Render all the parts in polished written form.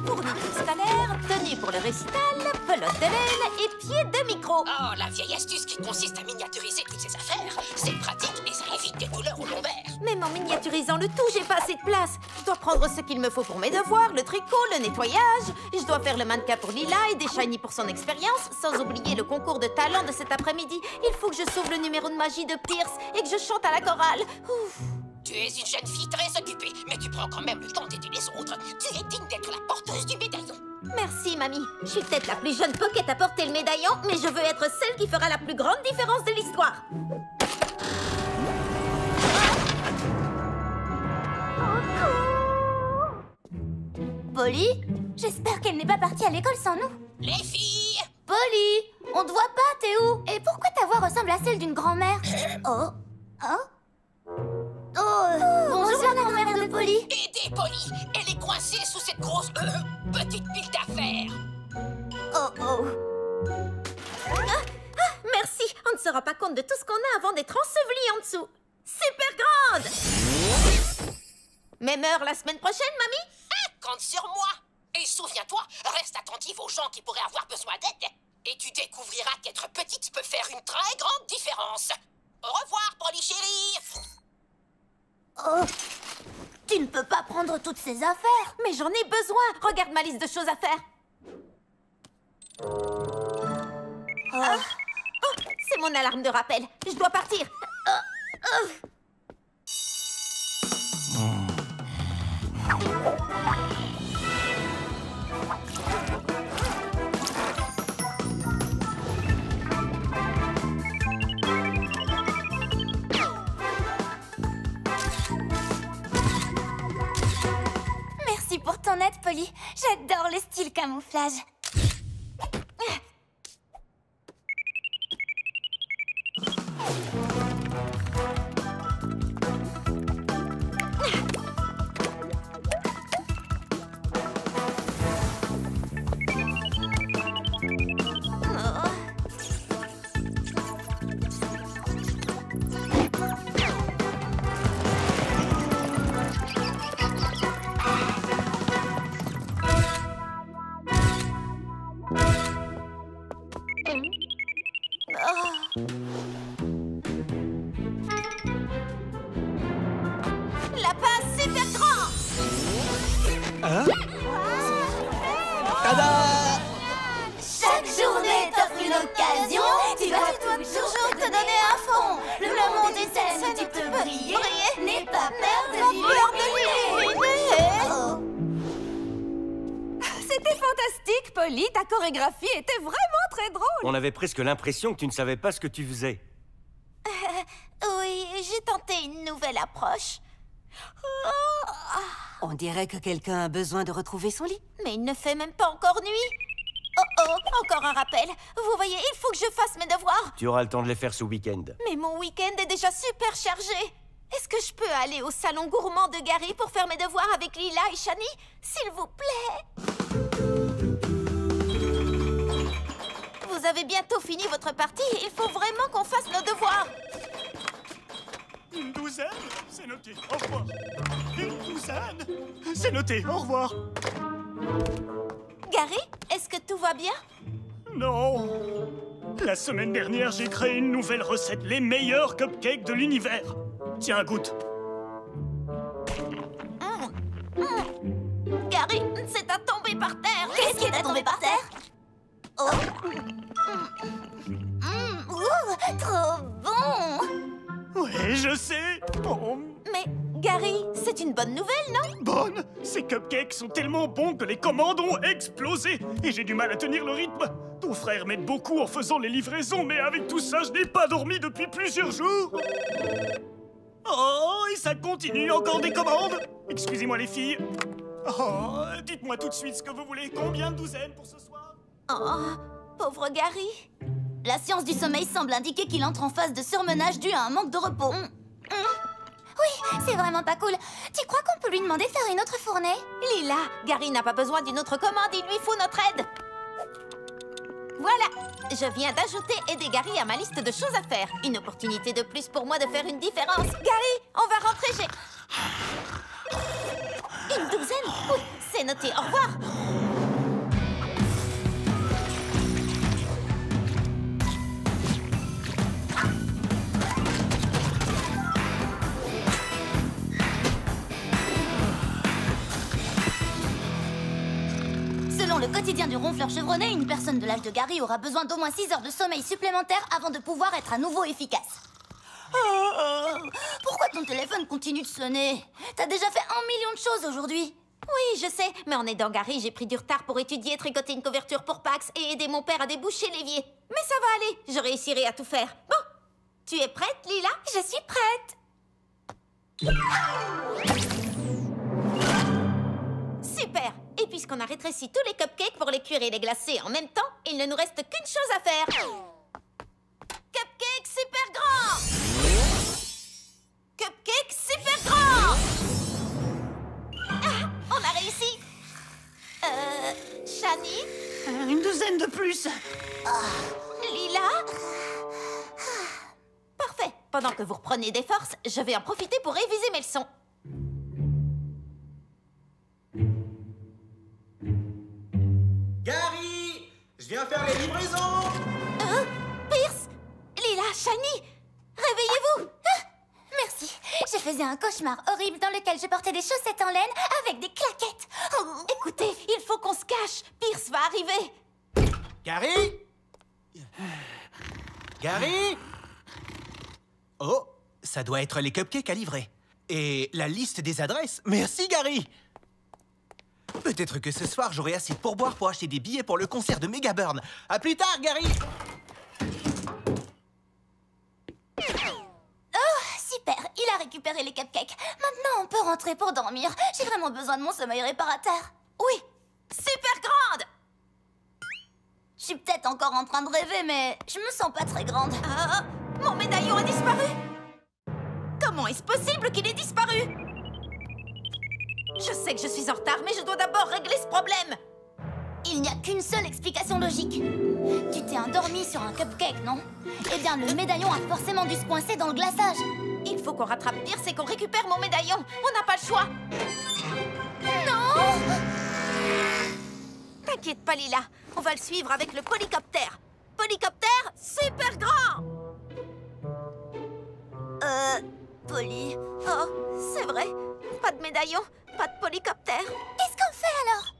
Fourniture scalaire, tenue pour le récital, pelote de laine et pied de micro. Oh, la vieille astuce qui consiste à miniaturiser toutes ces affaires. C'est pratique et ça évite des douleurs au lombaire. Même en miniaturisant le tout, j'ai pas assez de place. Je dois prendre ce qu'il me faut pour mes devoirs, le tricot, le nettoyage. Je dois faire le mannequin pour Lila et des shiny pour son expérience, sans oublier le concours de talent de cet après-midi. Il faut que je sauve le numéro de magie de Pierce et que je chante à la chorale. Ouf. Tu es une jeune fille très occupée, mais tu prends quand même le temps d'aider les autres. Tu es digne d'être la porteuse du médaillon. Merci, mamie. Je suis peut-être la plus jeune Pocket à porter le médaillon, mais je veux être celle qui fera la plus grande différence de l'histoire. Polly, j'espère qu'elle n'est pas partie à l'école sans nous. Les filles! Polly, on te voit pas, t'es où? Et pourquoi ta voix ressemble à celle d'une grand-mère? Oh. Bonjour la grand-mère de Polly. Aidez Polly! Elle est coincée sous cette grosse petite pile d'affaires. Merci. On ne se rend pas compte de tout ce qu'on a avant d'être enseveli en dessous. Super grande! Même heure la semaine prochaine, mamie? Compte sur moi! Et souviens-toi, reste attentive aux gens qui pourraient avoir besoin d'aide. Et tu découvriras qu'être petite peut faire une très grande différence. Au revoir, Polly chérie! Oh, tu ne peux pas prendre toutes ces affaires. Mais j'en ai besoin. Regarde ma liste de choses à faire. C'est mon alarme de rappel. Je dois partir. Merci pour ton aide, Polly. J'adore le style camouflage. Lapin super grand! Tada! Chaque journée t'offre une occasion. Tu dois toujours te donner à fond. Le monde est tel où tu peux briller. N'aie pas peur de l'illumer. C'était fantastique, Polly. Ta chorégraphie était vraiment très drôle. On avait presque l'impression que tu ne savais pas ce que tu faisais. Oui, j'ai tenté une nouvelle approche. On dirait que quelqu'un a besoin de retrouver son lit. Mais il ne fait même pas encore nuit. Encore un rappel. Vous voyez, il faut que je fasse mes devoirs. Tu auras le temps de les faire ce week-end. Mais mon week-end est déjà super chargé. Est-ce que je peux aller au salon gourmand de Gary pour faire mes devoirs avec Lila et Shani? S'il vous plaît. Vous avez bientôt fini votre partie. Il faut vraiment qu'on fasse nos devoirs. Une douzaine, c'est noté. Au revoir. Une douzaine, c'est noté. Au revoir. Gary, est-ce que tout va bien? Non. La semaine dernière, j'ai créé une nouvelle recette. Les meilleurs cupcakes de l'univers. Tiens, goûte. Gary, c'est à tomber par terre. Qu'est-ce qui est tombé par terre? Trop bon. Ouais, je sais. Oh, Mais Gary, c'est une bonne nouvelle, non? bonne. Ces cupcakes sont tellement bons que les commandes ont explosé. Et j'ai du mal à tenir le rythme. Ton frère m'aide beaucoup en faisant les livraisons, mais avec tout ça, je n'ai pas dormi depuis plusieurs jours. Oh, et ça continue, encore des commandes. Excusez-moi les filles. Oh, dites-moi tout de suite ce que vous voulez. Combien de douzaines pour ce soir? Oh, pauvre Gary. La science du sommeil semble indiquer qu'il entre en phase de surmenage dû à un manque de repos. Oui, c'est vraiment pas cool. Tu crois qu'on peut lui demander de faire une autre fournée? Lila, Gary n'a pas besoin d'une autre commande, il lui faut notre aide. Voilà, je viens d'ajouter aider Gary à ma liste de choses à faire. Une opportunité de plus pour moi de faire une différence. Gary, on va rentrer chez... Une douzaine? Oui, c'est C'est noté. Au revoir. Selon le quotidien du ronfleur chevronné, une personne de l'âge de Gary aura besoin d'au moins 6 heures de sommeil supplémentaires avant de pouvoir être à nouveau efficace. Pourquoi ton téléphone continue de sonner? T'as déjà fait 1 million de choses aujourd'hui. Oui, je sais, mais en aidant Gary, j'ai pris du retard pour étudier, tricoter une couverture pour Pax et aider mon père à déboucher l'évier. Mais ça va aller, je réussirai à tout faire. Bon, tu es prête, Lila? Je suis prête. Super. Et puisqu'on a rétréci tous les cupcakes pour les cuire et les glacer en même temps, il ne nous reste qu'une chose à faire. Cupcake super grand! Cupcake super grand! Ah, on a réussi! Shani? Une douzaine de plus. Lila? Parfait. Pendant que vous reprenez des forces, je vais en profiter pour réviser mes leçons. Gary! Je viens faire les livraisons! Pierce? Lila, Shani? Réveillez-vous! Merci. Je faisais un cauchemar horrible dans lequel je portais des chaussettes en laine avec des claquettes. Écoutez, il faut qu'on se cache. Pierce va arriver. Gary? Gary? Oh, ça doit être les cupcakes à livrer. Et la liste des adresses. Merci, Gary! Peut-être que ce soir, j'aurai assez de pourboire pour acheter des billets pour le concert de Megaburn. À plus tard, Gary! Oh, super. Il a récupéré les cupcakes. Maintenant, on peut rentrer pour dormir. J'ai vraiment besoin de mon sommeil réparateur. Oui, super grande. Je suis peut-être encore en train de rêver, mais je me sens pas très grande. Ah, mon médaillon a disparu. Comment est-ce possible qu'il ait disparu? Je sais que je suis en retard, mais je dois d'abord régler ce problème. Il n'y a qu'une seule explication logique. Tu t'es endormi sur un cupcake, non? Eh bien, le médaillon a forcément dû se coincer dans le glaçage. Il faut qu'on rattrape Pierce et qu'on récupère mon médaillon. On n'a pas le choix. Non! T'inquiète pas, Lila. On va le suivre avec le polycoptère. Polycoptère super grand. Polly. Oh, c'est vrai. Pas de médaillon, pas de polycoptère. Qu'est-ce qu'on fait alors?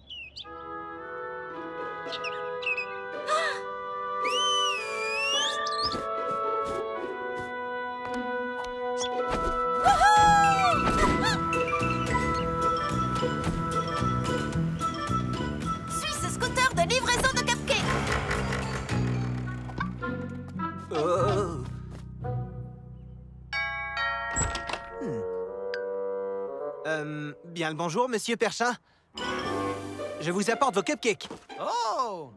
Suis ce scooter de livraison de cupcakes. Bien le bonjour, monsieur Perchin. Je vous apporte vos cupcakes. Oh!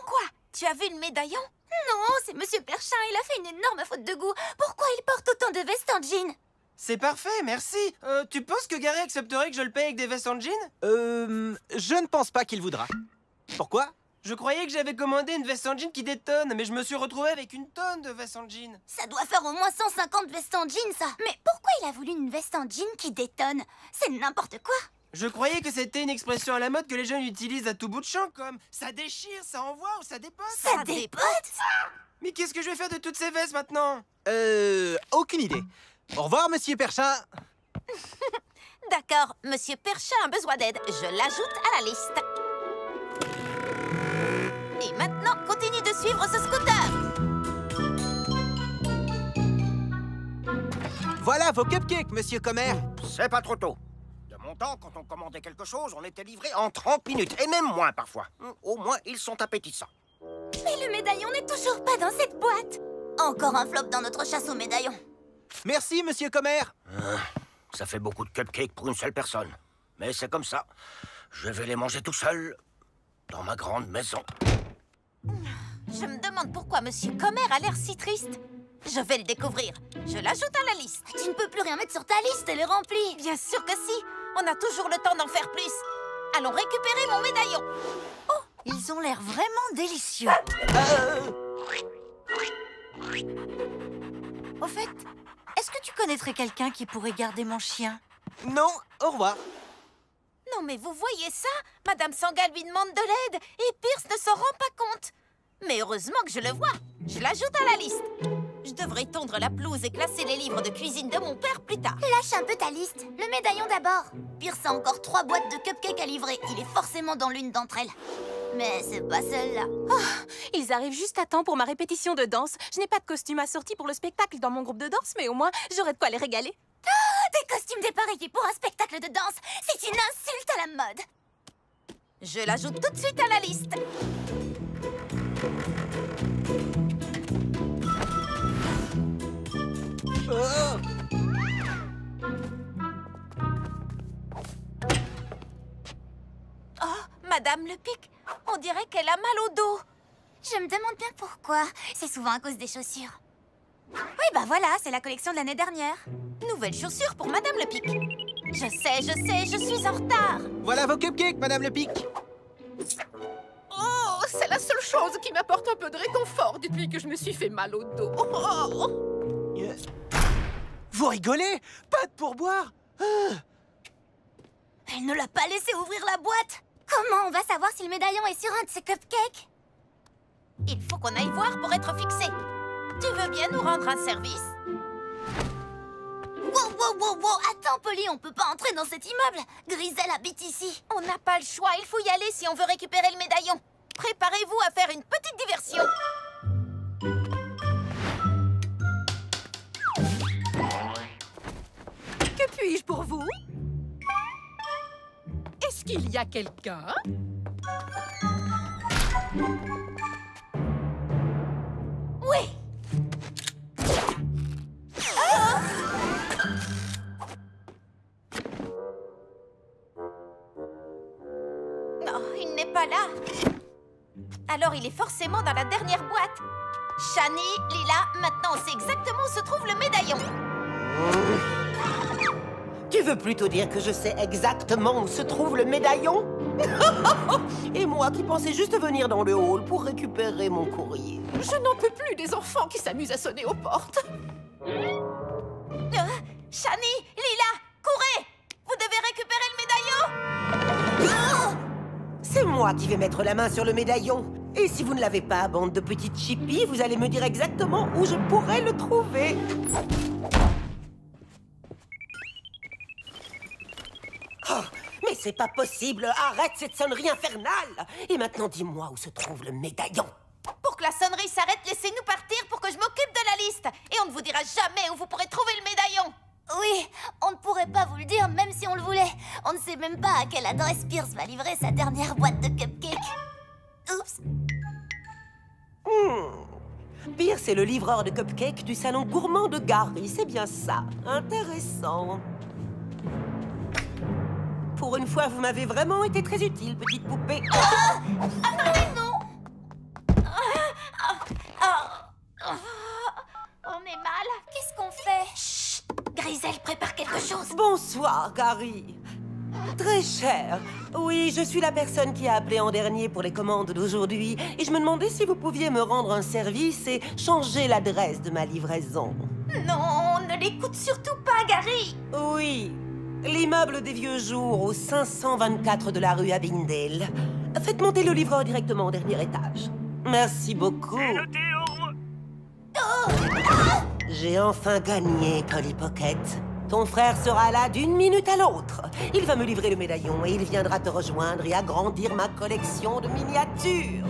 Quoi? Tu as vu le médaillon? Non, c'est Monsieur Perchin. Il a fait une énorme faute de goût. Pourquoi il porte autant de vestes en jean? C'est parfait, merci. Tu penses que Gary accepterait que je le paye avec des vestes en jean? Je ne pense pas qu'il voudra. Pourquoi? Je croyais que j'avais commandé une veste en jean qui détonne, mais je me suis retrouvé avec une tonne de vestes en jean. Ça doit faire au moins 150 vestes en jean, ça. Mais pourquoi il a voulu une veste en jean qui détonne? C'est n'importe quoi. Je croyais que c'était une expression à la mode que les jeunes utilisent à tout bout de champ, comme ça déchire, ça envoie ou ça dépote. Ça dépote? Mais qu'est-ce que je vais faire de toutes ces vestes maintenant? Aucune idée. Au revoir, monsieur Perchin. D'accord, Monsieur Perchin a besoin d'aide. Je l'ajoute à la liste. Et maintenant, continue de suivre ce scooter. Voilà vos cupcakes, monsieur Comer. C'est pas trop tôt. De mon temps, quand on commandait quelque chose, on était livré en 30 minutes, et même moins parfois. Au moins, ils sont appétissants. Mais le médaillon n'est toujours pas dans cette boîte. Encore un flop dans notre chasse au médaillon. Merci, monsieur Comer. Ça fait beaucoup de cupcakes pour une seule personne. Mais c'est comme ça. Je vais les manger tout seul, dans ma grande maison. Je me demande pourquoi Monsieur Comer a l'air si triste. Je vais le découvrir. Je l'ajoute à la liste. Tu ne peux plus rien mettre sur ta liste, elle est remplie. Bien sûr que si. On a toujours le temps d'en faire plus. Allons récupérer mon médaillon. Oh, ils ont l'air vraiment délicieux. Au fait, est-ce que tu connaîtrais quelqu'un qui pourrait garder mon chien? Non, au revoir. Non mais vous voyez ça? Madame Sangal lui demande de l'aide et Pierce ne s'en rend pas compte. Mais heureusement que je le vois. Je l'ajoute à la liste. Je devrais tondre la pelouse et classer les livres de cuisine de mon père plus tard. Lâche un peu ta liste. Le médaillon d'abord. Pierce a encore 3 boîtes de cupcakes à livrer. Il est forcément dans l'une d'entre elles. Mais c'est pas celle-là. Ils arrivent juste à temps pour ma répétition de danse. Je n'ai pas de costume assorti pour le spectacle dans mon groupe de danse, mais au moins, j'aurai de quoi les régaler. Des costumes dépareillés pour un spectacle de danse, c'est une insulte à la mode. Je l'ajoute tout de suite à la liste. Oh, Madame Le Pic, on dirait qu'elle a mal au dos. Je me demande bien pourquoi. C'est souvent à cause des chaussures. Oui, bah voilà, c'est la collection de l'année dernière. Nouvelles chaussures pour Madame Le Pic. Je sais, je suis en retard. Voilà vos cupcakes, Madame Le Pic. Oh, c'est la seule chose qui m'apporte un peu de réconfort depuis que je me suis fait mal au dos. Oh. Vous rigolez? Pas de pourboire? Elle ne l'a pas laissé ouvrir la boîte. Comment on va savoir si le médaillon est sur un de ces cupcakes? Il faut qu'on aille voir pour être fixé. Tu veux bien nous rendre un service? Wow. Attends, Polly, on peut pas entrer dans cet immeuble. Grisel habite ici. On n'a pas le choix, il faut y aller si on veut récupérer le médaillon. Préparez-vous à faire une petite diversion. Que puis-je pour vous? Est-ce qu'il y a quelqu'un? Oui. Non, il n'est pas là. Alors il est forcément dans la dernière boîte. Shani, Lila, maintenant on sait exactement où se trouve le médaillon. Tu veux plutôt dire que je sais exactement où se trouve le médaillon? Et moi qui pensais juste venir dans le hall pour récupérer mon courrier. Je n'en peux plus des enfants qui s'amusent à sonner aux portes. Shani, Lila, courez! Vous devez récupérer le médaillon! C'est moi qui vais mettre la main sur le médaillon. Et si vous ne l'avez pas, bande de petites chippies, vous allez me dire exactement où je pourrais le trouver. Oh, mais c'est pas possible! Arrête cette sonnerie infernale! Et maintenant, dis-moi où se trouve le médaillon. Pour que la sonnerie s'arrête, laissez-nous partir pour que je m'occupe de la liste. Et on ne vous dira jamais où vous pourrez trouver le médaillon. Oui, on ne pourrait pas vous le dire même si on le voulait. On ne sait même pas à quelle adresse Pierce va livrer sa dernière boîte de cupcakes. Oups. Pierce est le livreur de cupcakes du salon gourmand de Gary, c'est bien ça. Intéressant. Pour une fois, vous m'avez vraiment été très utile, petite poupée. Attendez, non. On est mal. Qu'est-ce qu'on fait? Chut. Grisel prépare quelque chose. Bonsoir, Gary. Très cher. Oui, je suis la personne qui a appelé en dernier pour les commandes d'aujourd'hui. Et je me demandais si vous pouviez me rendre un service et changer l'adresse de ma livraison. Non, ne l'écoute surtout pas, Gary. Oui, l'immeuble des vieux jours au 524 de la rue Abingdale. Faites monter le livreur directement au dernier étage. Merci beaucoup. J'ai enfin gagné, Polly Pocket. Ton frère sera là d'une minute à l'autre. Il va me livrer le médaillon et il viendra te rejoindre et agrandir ma collection de miniatures.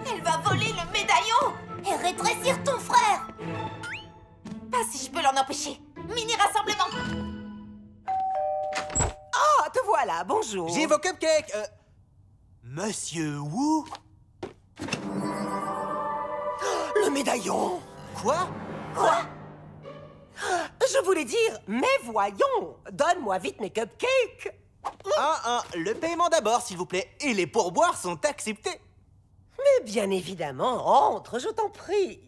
Elle va voler le médaillon et rétrécir ton frère. Pas si je peux l'en empêcher. Mini rassemblement. Ah, te voilà, bonjour. J'ai vos cupcakes. Monsieur Wu? Le médaillon. Quoi? Je voulais dire, mais voyons, donne-moi vite mes cupcakes. Le paiement d'abord, s'il vous plaît. Et les pourboires sont acceptés. Mais bien évidemment, entre, je t'en prie.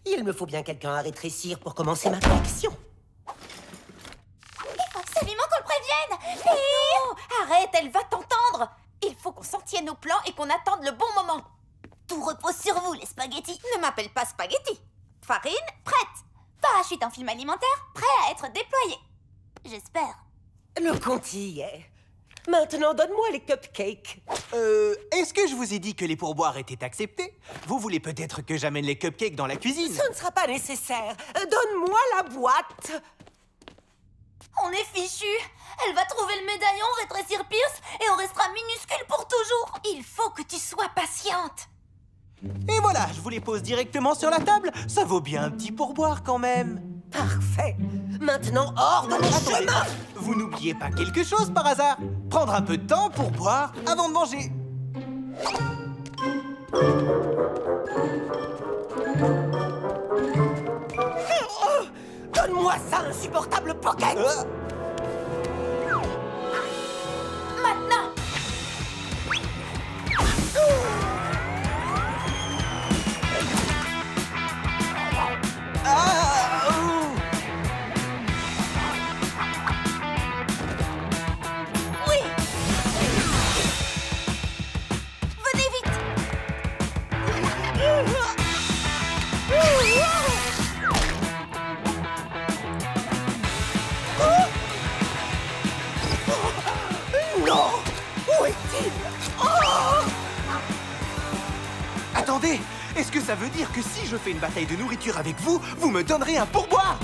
Il me faut bien quelqu'un à rétrécir pour commencer ma collection. Il faut absolument qu'on le prévienne. Non, arrête, elle va t'entendre. Il faut qu'on s'en tienne au plan et qu'on attende le bon moment. Tout repose sur vous, les spaghettis. Ne m'appelle pas spaghetti. Farine, prête. Parachute en film alimentaire, prêt à être déployé. J'espère. Le compte y est. Maintenant, donne-moi les cupcakes. Est-ce que je vous ai dit que les pourboires étaient acceptés? Vous voulez peut-être que j'amène les cupcakes dans la cuisine? Ce ne sera pas nécessaire. Donne-moi la boîte. On est fichu. Elle va trouver le médaillon, rétrécir Pierce, et on restera minuscule pour toujours. Il faut que tu sois patiente. Et voilà, je vous les pose directement sur la table. Ça vaut bien un petit pourboire quand même. Parfait. Maintenant, hors de mon chemin. Vous n'oubliez pas quelque chose par hasard? Prendre un peu de temps pour boire avant de manger. Donne-moi ça, insupportable pocket. Maintenant. Oui. Venez vite. Non. Où est-il? Attendez, est-ce que ça veut dire que si je fais une bataille de nourriture avec vous, vous me donnerez un pourboire?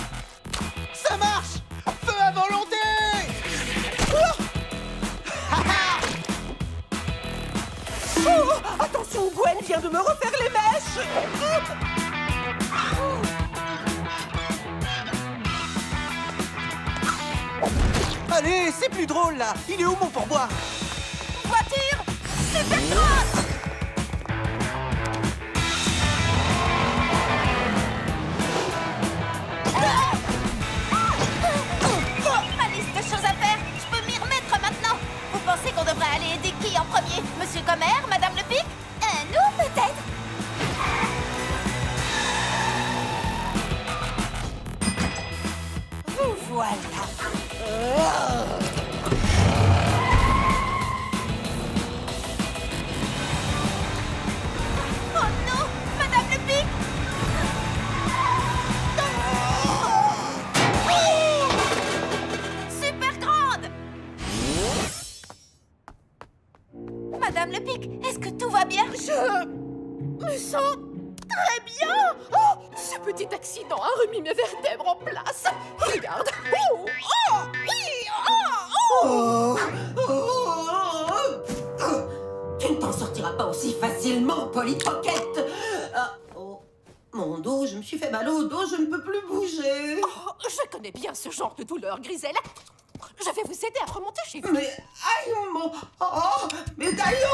Ça marche! Feu à volonté! Attention, Gwen vient de me refaire les mèches. Allez, c'est plus drôle là! Il est où mon pourboire? Voiture, Supercross. Ma liste de choses à faire. Je peux m'y remettre maintenant. Vous pensez qu'on devrait aller aider qui en premier? Monsieur Comer, Madame Le Pic? Nous, peut-être. Vous voilà. Oh non, Madame Le Pic. Super grande. Madame Le Pic, est-ce que tout va bien? Je me sens très bien. Oh, ce petit accident a remis mes vertèbres en place. Regarde. Oh, oh, oui, oh, oh. Tu ne t'en sortiras pas aussi facilement, Polly Pocket. Mon dos, je me suis fait mal au dos, je ne peux plus bouger. Oh, je connais bien ce genre de douleur, Griselle. Je vais vous aider à remonter chez vous. Mais, aïe, mon... Oh, médaillon.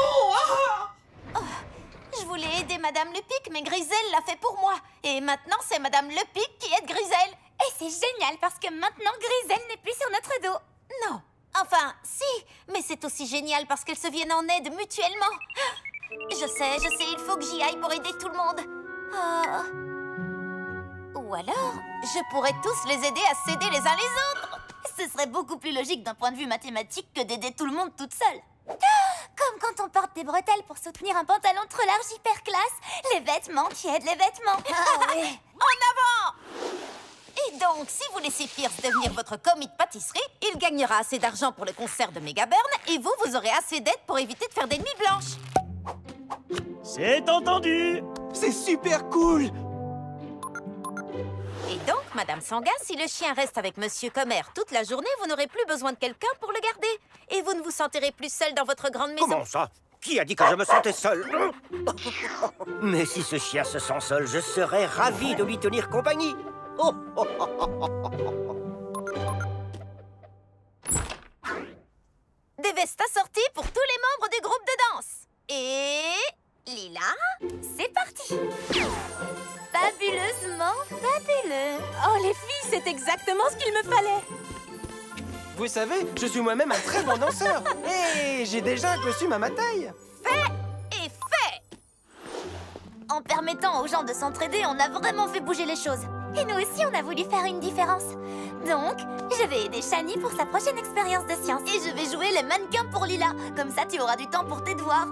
Je voulais aider Madame Le Pic, mais Griselle l'a fait pour moi. Et maintenant, c'est Madame Le Pic qui aide Griselle. Et c'est génial parce que maintenant, Griselle n'est plus sur notre dos. Non. Enfin, si. Mais c'est aussi génial parce qu'elles se viennent en aide mutuellement. Je sais, il faut que j'y aille pour aider tout le monde. Ou alors, je pourrais tous les aider à s'aider les uns les autres. Ce serait beaucoup plus logique d'un point de vue mathématique que d'aider tout le monde toute seule. Comme quand on porte des bretelles pour soutenir un pantalon trop large hyper classe. Les vêtements qui aident les vêtements. Ah oui. En avant! Et donc, si vous laissez Pierce devenir votre commis de pâtisserie, il gagnera assez d'argent pour le concert de Megaburn et vous aurez assez d'aide pour éviter de faire des nuits blanches. C'est entendu. C'est super cool! Et donc, Madame Sangas, si le chien reste avec Monsieur Comer toute la journée, vous n'aurez plus besoin de quelqu'un pour le garder. Et vous ne vous sentirez plus seul dans votre grande maison. Comment ça? Qui a dit que je me sentais seul? Mais si ce chien se sent seul, je serais ravi de lui tenir compagnie. Oh, oh, oh, oh, oh, oh. Des vestes assorties pour tous les membres du groupe de danse. Et... Lila, c'est parti. Fabuleusement fabuleux. Oh, les filles, c'est exactement ce qu'il me fallait. Vous savez, je suis moi-même un très bon danseur. Et j'ai déjà un costume à ma taille. Fait et fait. En permettant aux gens de s'entraider, on a vraiment fait bouger les choses. Et nous aussi, on a voulu faire une différence. Donc, je vais aider Shani pour sa prochaine expérience de science. Et je vais jouer les mannequins pour Lila. Comme ça, tu auras du temps pour tes devoirs.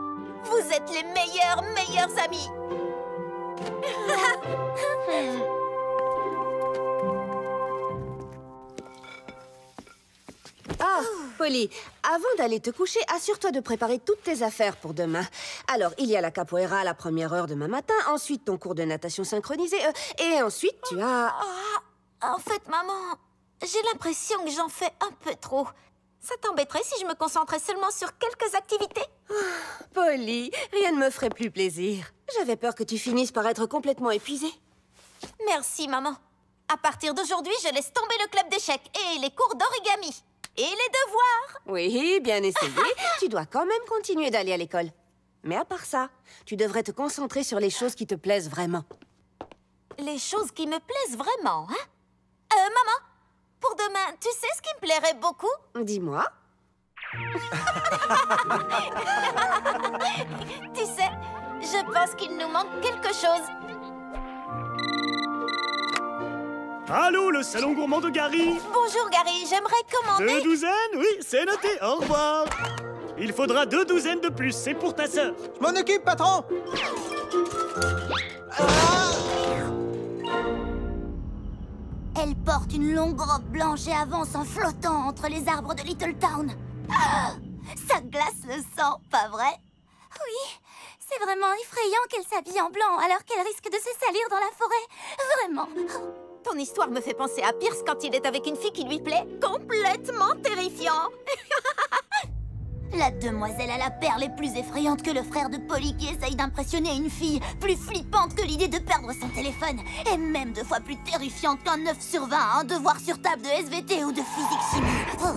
Vous êtes les meilleurs amis. Polly, avant d'aller te coucher, assure-toi de préparer toutes tes affaires pour demain. Alors, il y a la capoeira à la première heure demain matin, ensuite ton cours de natation synchronisé, et ensuite tu as... En fait, maman, j'ai l'impression que j'en fais un peu trop. Ça t'embêterait si je me concentrais seulement sur quelques activités? Polly, rien ne me ferait plus plaisir. J'avais peur que tu finisses par être complètement épuisée. Merci, maman. À partir d'aujourd'hui, je laisse tomber le club d'échecs et les cours d'origami. Et les devoirs. Oui, bien essayé. Tu dois quand même continuer d'aller à l'école. Mais à part ça, tu devrais te concentrer sur les choses qui te plaisent vraiment. Les choses qui me plaisent vraiment, hein? Maman, pour demain, tu sais ce qui me plairait beaucoup? Dis-moi. Tu sais, je pense qu'il nous manque quelque chose. Allô, le salon gourmand de Gary. Bonjour, Gary, j'aimerais commander... 2 douzaines? Oui, c'est noté, au revoir. Il faudra 2 douzaines de plus, c'est pour ta sœur. Je m'en occupe, patron. Elle porte une longue robe blanche et avance en flottant entre les arbres de Little Town. Ah, ça glace le sang, pas vrai? Oui, c'est vraiment effrayant qu'elle s'habille en blanc alors qu'elle risque de se salir dans la forêt. Vraiment. Ton histoire me fait penser à Pierce quand il est avec une fille qui lui plaît. Complètement terrifiant. La demoiselle à la perle est plus effrayante que le frère de Polly qui essaye d'impressionner une fille, plus flippante que l'idée de perdre son téléphone, et même 2 fois plus terrifiante qu'un 9 sur 20 à un devoir sur table de SVT ou de physique-chimie. Oh.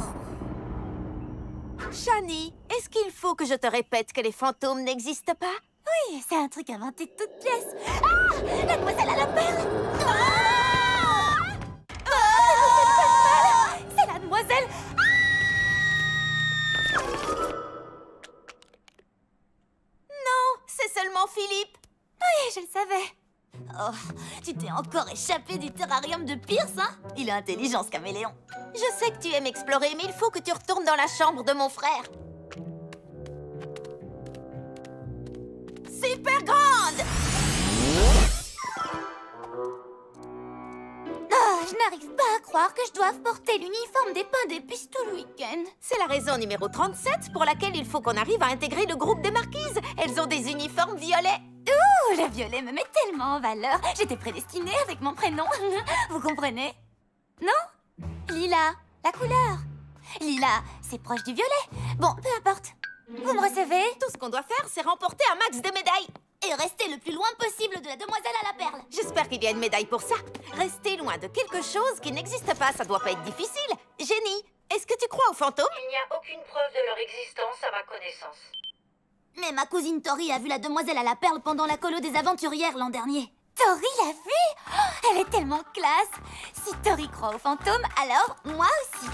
Shani, est-ce qu'il faut que je te répète que les fantômes n'existent pas? Oui, c'est un truc inventé de toutes pièces. Ah! La demoiselle à la perle! C'est la demoiselle! Non, c'est seulement Philippe. Oui, je le savais. Oh, tu t'es encore échappé du terrarium de Pierce, hein? Il a intelligent, ce caméléon. Je sais que tu aimes explorer, mais il faut que tu retournes dans la chambre de mon frère. Super grande! Oh, je n'arrive pas à croire que je doive porter l'uniforme des pains d'épices tout le week-end. C'est la raison numéro 37 pour laquelle il faut qu'on arrive à intégrer le groupe des marquises. Elles ont des uniformes violets. Ouh, le violet me met tellement en valeur. J'étais prédestinée avec mon prénom. Vous comprenez? Non? Lila, la couleur. Lila, c'est proche du violet. Bon, peu importe. Vous me recevez? Tout ce qu'on doit faire, c'est remporter un max de médailles. Et rester le plus loin possible de la demoiselle à la perle. J'espère qu'il y a une médaille pour ça. Rester loin de quelque chose qui n'existe pas, ça doit pas être difficile. Jenny, est-ce que tu crois aux fantômes? Il n'y a aucune preuve de leur existence à ma connaissance. Mais ma cousine Tori a vu la demoiselle à la perle pendant la colo des aventurières l'an dernier. Tori l'a vue? Oh, elle est tellement classe. Si Tori croit aux fantômes, alors moi aussi.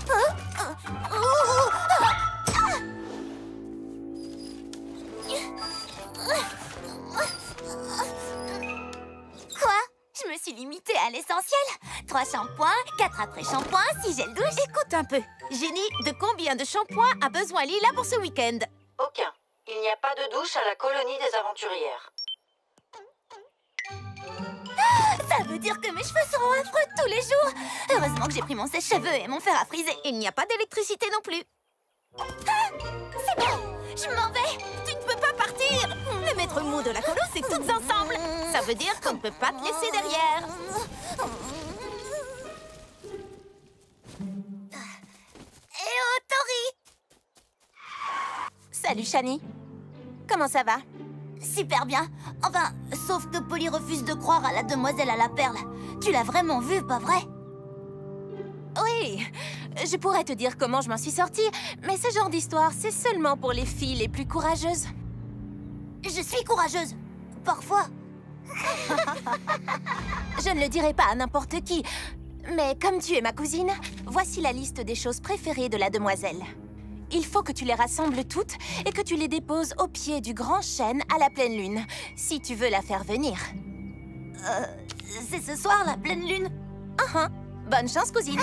Quoi? Je me suis limitée à l'essentiel. 3 shampoings, 4 après-shampoings, 6 gels douche. Écoute un peu. Jenny, de combien de shampoings a besoin Lila pour ce week-end? Aucun. Il n'y a pas de douche à la colonie des aventurières. Ça veut dire que mes cheveux seront affreux tous les jours. Heureusement que j'ai pris mon sèche-cheveux et mon fer à friser. Il n'y a pas d'électricité non plus. Ah, c'est bon, je m'en vais. Tu ne peux pas partir. Les maîtres mots de la colo, c'est toutes ensemble. Ça veut dire qu'on ne peut pas te laisser derrière. Eh oh, Tori! Salut, Shani. Comment ça va? Super bien. Enfin, sauf que Polly refuse de croire à la demoiselle à la perle. Tu l'as vraiment vue, pas vrai? Oui, je pourrais te dire comment je m'en suis sortie, mais ce genre d'histoire, c'est seulement pour les filles les plus courageuses. Je suis courageuse. Parfois. Je ne le dirai pas à n'importe qui, mais comme tu es ma cousine, voici la liste des choses préférées de la demoiselle. Il faut que tu les rassembles toutes et que tu les déposes au pied du grand chêne à la pleine lune, si tu veux la faire venir. C'est ce soir, la pleine lune? Bonne chance, cousine.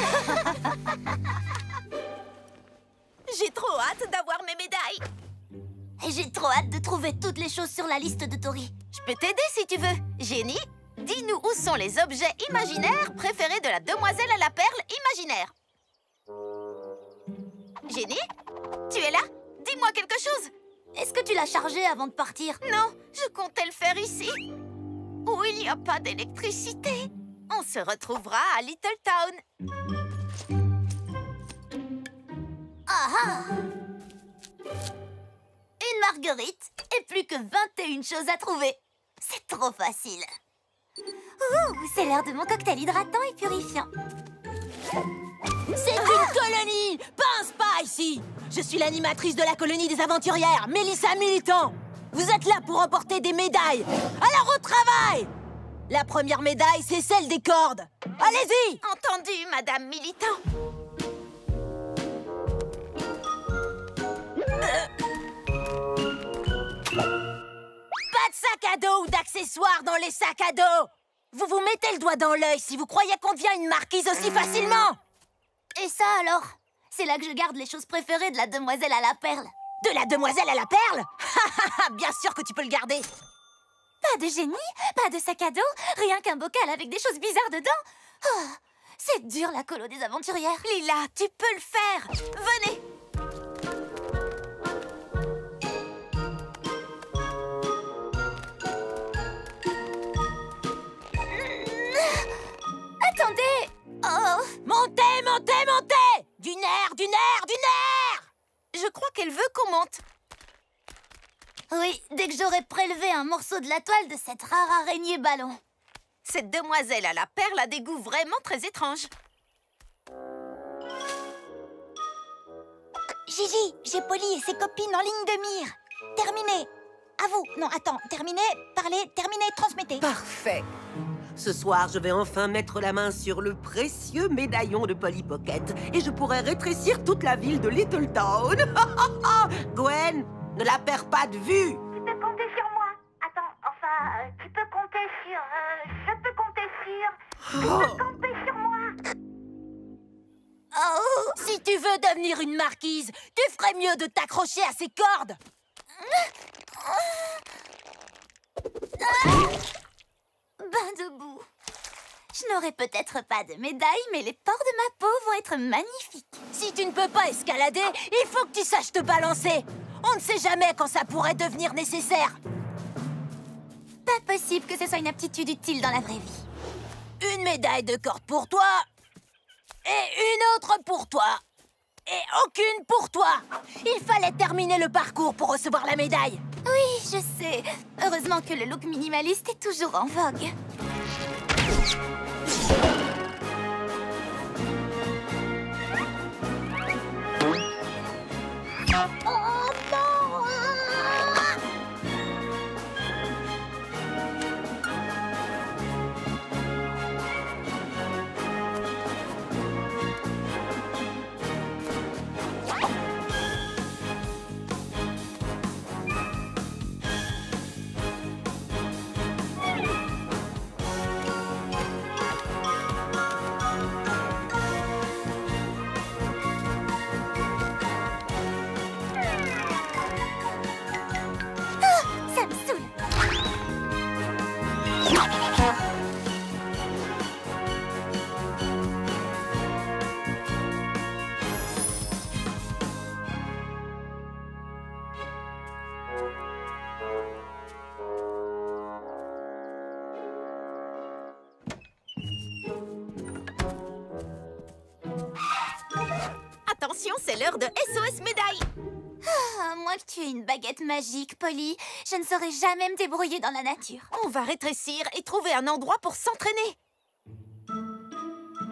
J'ai trop hâte d'avoir mes médailles. Et j'ai trop hâte de trouver toutes les choses sur la liste de Tori. Je peux t'aider si tu veux. Jenny, dis-nous où sont les objets imaginaires préférés de la demoiselle à la perle imaginaire. Jenny, tu es là? Dis-moi quelque chose. Est-ce que tu l'as chargé avant de partir? Non, je comptais le faire ici, où il n'y a pas d'électricité. On se retrouvera à Little Town. Ah ah! Une marguerite et plus que 21 choses à trouver. C'est trop facile. Ouh, c'est l'heure de mon cocktail hydratant et purifiant. C'est une colonie, pas un spa ici. Je suis l'animatrice de la colonie des aventurières, Mélissa Militant. Vous êtes là pour remporter des médailles. Alors au travail! La première médaille, c'est celle des cordes. Allez-y! Entendu, Madame Militant. Pas de sac à dos ou d'accessoires dans les sacs à dos. Vous vous mettez le doigt dans l'œil si vous croyez qu'on devient une marquise aussi facilement. Et ça alors? C'est là que je garde les choses préférées de la demoiselle à la perle. De la demoiselle à la perle? Bien sûr que tu peux le garder. Pas de génie, pas de sac à dos, rien qu'un bocal avec des choses bizarres dedans. Oh, c'est dur la colo des aventurières. Lila, tu peux le faire. Venez. Attendez! Oh! Montez, montez, montez! Du nerf, du nerf, du nerf! Je crois qu'elle veut qu'on monte. Oui, dès que j'aurai prélevé un morceau de la toile de cette rare araignée ballon. Cette demoiselle à la perle a des goûts vraiment très étranges. Gigi, j'ai Polly et ses copines en ligne de mire. Terminé. À vous. Non, attends. Terminé, parlez, terminé, transmettez. Parfait. Ce soir, je vais enfin mettre la main sur le précieux médaillon de Polly Pocket et je pourrai rétrécir toute la ville de Little Town. Gwen, ne la perds pas de vue. Tu peux compter sur moi. Attends, enfin, tu peux compter sur... je peux compter sur... Tu peux compter sur moi. Oh, si tu veux devenir une marquise, tu ferais mieux de t'accrocher à ces cordes. Ben debout. Je n'aurai peut-être pas de médaille, mais les pores de ma peau vont être magnifiques. Si tu ne peux pas escalader, il faut que tu saches te balancer. On ne sait jamais quand ça pourrait devenir nécessaire. Pas possible que ce soit une aptitude utile dans la vraie vie. Une médaille de corde pour toi, et une autre pour toi, et aucune pour toi. Il fallait terminer le parcours pour recevoir la médaille. Oui, je sais. Heureusement que le look minimaliste est toujours en vogue. Oh non! Ça me saoule. Attention, c'est l'heure de SOS médaille. À moins que tu aies une baguette magique, Polly, je ne saurais jamais me débrouiller dans la nature. On va rétrécir et trouver un endroit pour s'entraîner.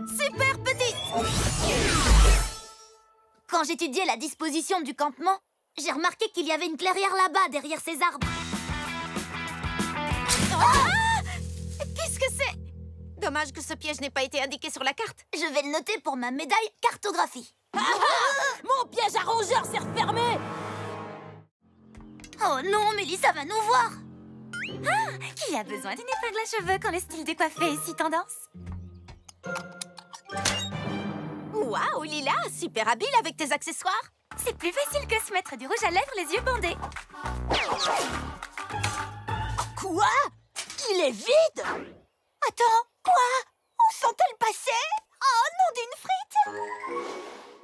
Super petite! Quand j'étudiais la disposition du campement, j'ai remarqué qu'il y avait une clairière là-bas, derrière ces arbres. Ah! Qu'est-ce que c'est? Dommage que ce piège n'ait pas été indiqué sur la carte. Je vais le noter pour ma médaille cartographie. Mon piège à rongeurs s'est refermé. Oh non, Mélissa va nous voir. Ah, qui a besoin d'une épingle à cheveux quand le style de coiffé est si tendance? Waouh, Lila, super habile avec tes accessoires. C'est plus facile que se mettre du rouge à lèvres les yeux bandés. Quoi? Il est vide? Attends, quoi? Où sont-elles passées? Oh, nom d'une frite!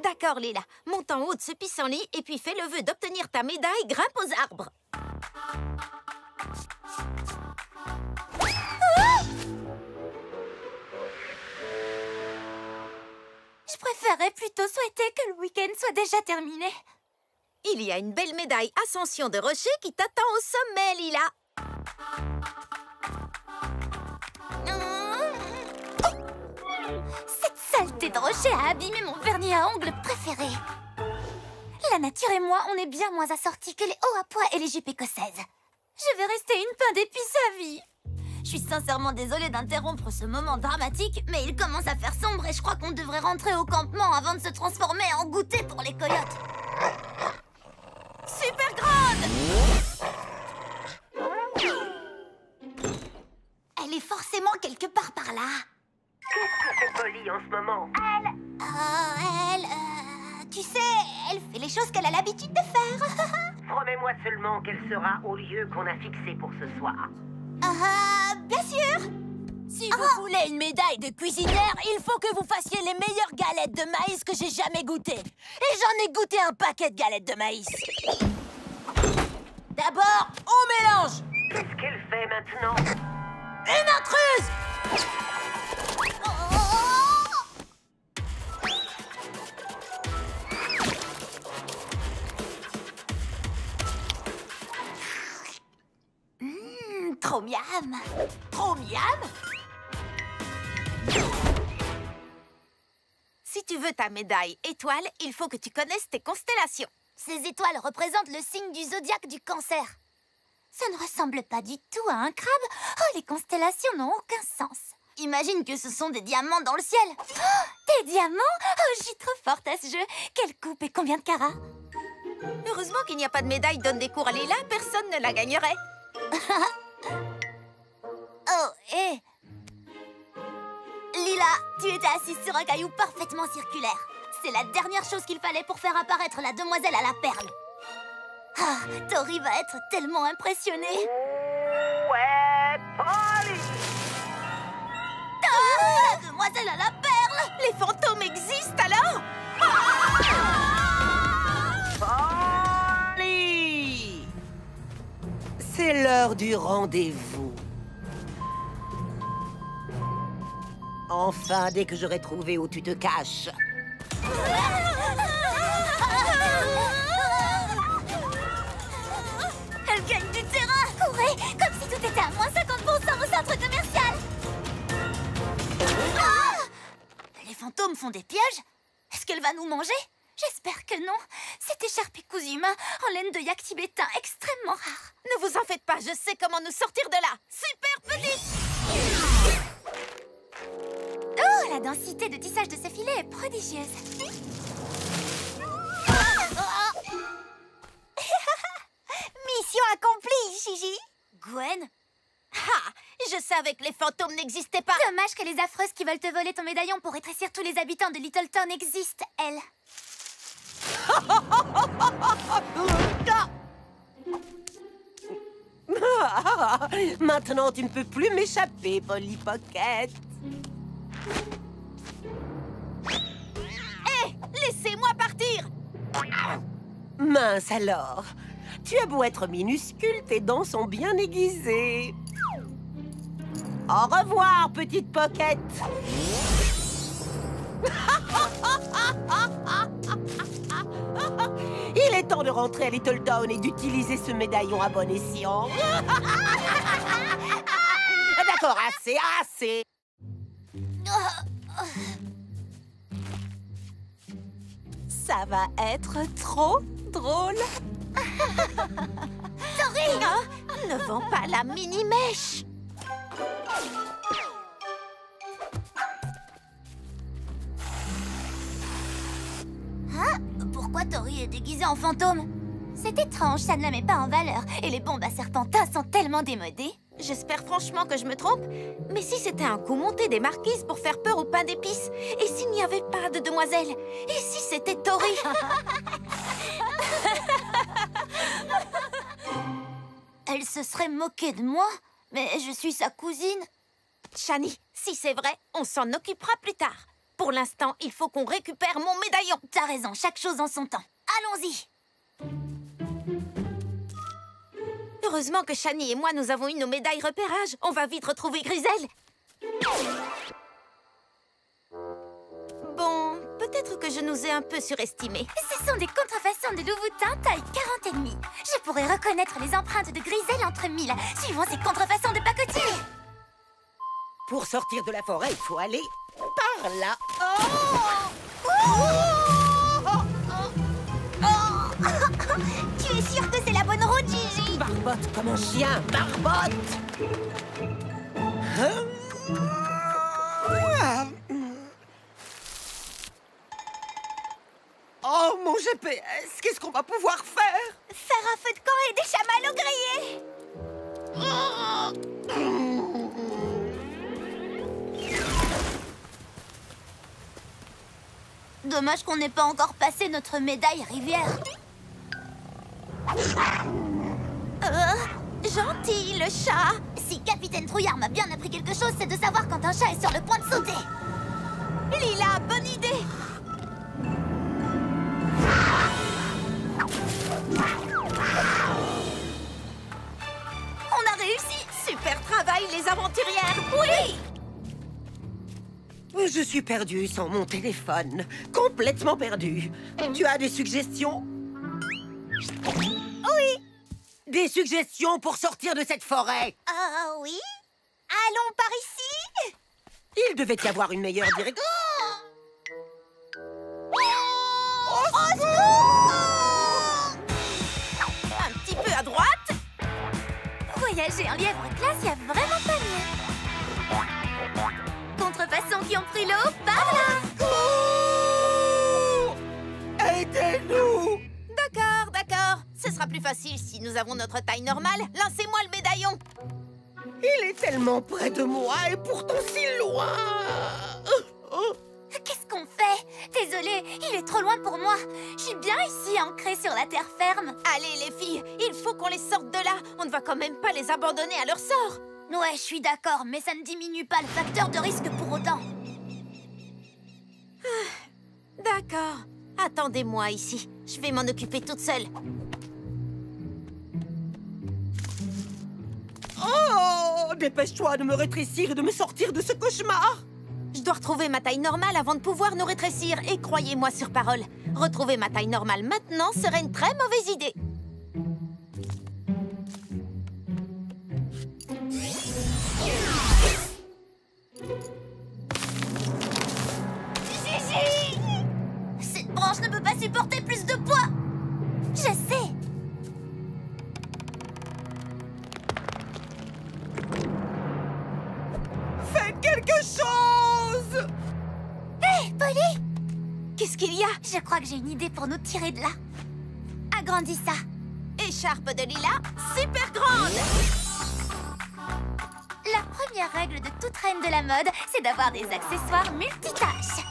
D'accord, Lila. Monte en haut de ce pissenlit et puis fais le vœu d'obtenir ta médaille, grimpe aux arbres. Je préférerais plutôt souhaiter que le week-end soit déjà terminé. Il y a une belle médaille Ascension de Rocher qui t'attend au sommet, Lila. Cette saleté de rocher a abîmé mon vernis à ongles préféré. La nature et moi, on est bien moins assortis que les hauts à pois et les jupes écossaises. Je vais rester une pain d'épices à vie. Je suis sincèrement désolée d'interrompre ce moment dramatique, mais il commence à faire sombre et je crois qu'on devrait rentrer au campement avant de se transformer en goûter pour les coyotes. Super grande! Elle est forcément quelque part par là. Qu'est-ce que c'est poli en ce moment? Tu sais, elle fait les choses qu'elle a l'habitude de faire. Promets-moi seulement qu'elle sera au lieu qu'on a fixé pour ce soir. Bien sûr. Si vous voulez une médaille de cuisinière, il faut que vous fassiez les meilleures galettes de maïs que j'ai jamais goûtées. Et j'en ai goûté un paquet de galettes de maïs. D'abord, on mélange. Qu'est-ce qu'elle fait maintenant? Une intruse! Trop miam! Trop miam! Si tu veux ta médaille étoile, il faut que tu connaisses tes constellations. Ces étoiles représentent le signe du zodiaque du Cancer. Ça ne ressemble pas du tout à un crabe. Oh, les constellations n'ont aucun sens. Imagine que ce sont des diamants dans le ciel. Oh, des diamants? Oh, je suis trop forte à ce jeu. Quelle coupe et combien de carats? Heureusement qu'il n'y a pas de médaille donne des cours à Lila, personne ne la gagnerait. Oh, hé! Lila, tu étais assise sur un caillou parfaitement circulaire. C'est la dernière chose qu'il fallait pour faire apparaître la demoiselle à la perle. Ah, Tori va être tellement impressionnée. Ouais, Polly! Ah, la demoiselle à la perle! Les fantômes existent alors? Polly! C'est l'heure du rendez-vous. Enfin, dès que j'aurai trouvé où tu te caches. Elle gagne du terrain! Courez! Comme si tout était à moins 50% au centre commercial! Ah! Les fantômes font des pièges? Est-ce qu'elle va nous manger? J'espère que non. Cette écharpe Kuzuma en laine de yak tibétain extrêmement rare. Ne vous en faites pas, je sais comment nous sortir de là. Super petite! Oh, la densité de tissage de ce filet est prodigieuse. Mission accomplie, Gigi. Gwen? Ah! Je savais que les fantômes n'existaient pas. Dommage que les affreuses qui veulent te voler ton médaillon pour rétrécir tous les habitants de Littleton existent, elles. Maintenant, tu ne peux plus m'échapper, Polly Pocket. Hé! Laissez-moi partir! Mince alors. Tu as beau être minuscule, tes dents sont bien aiguisées. Au revoir, petite Pocket. Il est temps de rentrer à Littleton et d'utiliser ce médaillon à bon escient. D'accord, assez, assez. Ça va être trop drôle. Tori! Hein? Ne vends pas la mini-mèche! Hein? Pourquoi Tori est déguisée en fantôme? C'est étrange, ça ne la met pas en valeur. Et les bombes à serpentin sont tellement démodées. J'espère franchement que je me trompe. Mais si c'était un coup monté des marquises pour faire peur au pain d'épices? Et s'il n'y avait pas de demoiselle? Et si c'était Tori? Elle se serait moquée de moi? Mais je suis sa cousine. Shani, si c'est vrai, on s'en occupera plus tard. Pour l'instant, il faut qu'on récupère mon médaillon. T'as raison, chaque chose en son temps. Allons-y. Heureusement que Shani et moi, nous avons eu nos médailles repérage. On va vite retrouver Grisel. Bon, peut-être que je nous ai un peu surestimés. Ce sont des contrefaçons de Louboutin taille 40,5. Je pourrais reconnaître les empreintes de Grisel entre mille, suivant ces contrefaçons de pacotille. Pour sortir de la forêt, il faut aller par là. Tu es sûre que c'est la bonne route, Gigi? Barbotte comme un chien, barbotte! Oh, mon GPS, qu'est-ce qu'on va pouvoir faire? Faire un feu de camp et des chamallows grillés! Dommage qu'on n'ait pas encore passé notre médaille rivière. Gentil, le chat. Si Capitaine Trouillard m'a bien appris quelque chose, c'est de savoir quand un chat est sur le point de sauter. Lila, bonne idée. On a réussi. Super travail, les aventurières. Oui. Je suis perdue sans mon téléphone. Complètement perdue. Tu as des suggestions? Oui. Des suggestions pour sortir de cette forêt? Oui. Allons par ici. Il devait y avoir une meilleure direction. Au secours! Un petit peu à droite. Voyager en lièvre classe, y a vraiment pas mieux. Contrefaçons qui ont pris l'eau, par là. Aidez-nous! D'accord, d'accord. Ce sera plus facile si nous avons notre taille normale. Lancez-moi le médaillon. Il est tellement près de moi et pourtant si loin. Qu'est-ce qu'on fait? Désolée, il est trop loin pour moi. Je suis bien ici, ancrée sur la terre ferme. Allez, les filles, il faut qu'on les sorte de là. On ne va quand même pas les abandonner à leur sort. Ouais, je suis d'accord, mais ça ne diminue pas le facteur de risque pour autant. D'accord. Attendez-moi ici. Je vais m'en occuper toute seule. Oh! Dépêche-toi de me rétrécir et de me sortir de ce cauchemar! Je dois retrouver ma taille normale avant de pouvoir nous rétrécir. Et croyez-moi sur parole, retrouver ma taille normale maintenant serait une très mauvaise idée. Gigi! Cette branche ne peut pas supporter plus de poids. Je sais. Faites quelque chose! Hé, Polly! Qu'est-ce qu'il y a? Je crois que j'ai une idée pour nous tirer de là. Agrandis ça. Écharpe de lilas, super grande! La première règle de toute reine de la mode, c'est d'avoir des accessoires multitâches.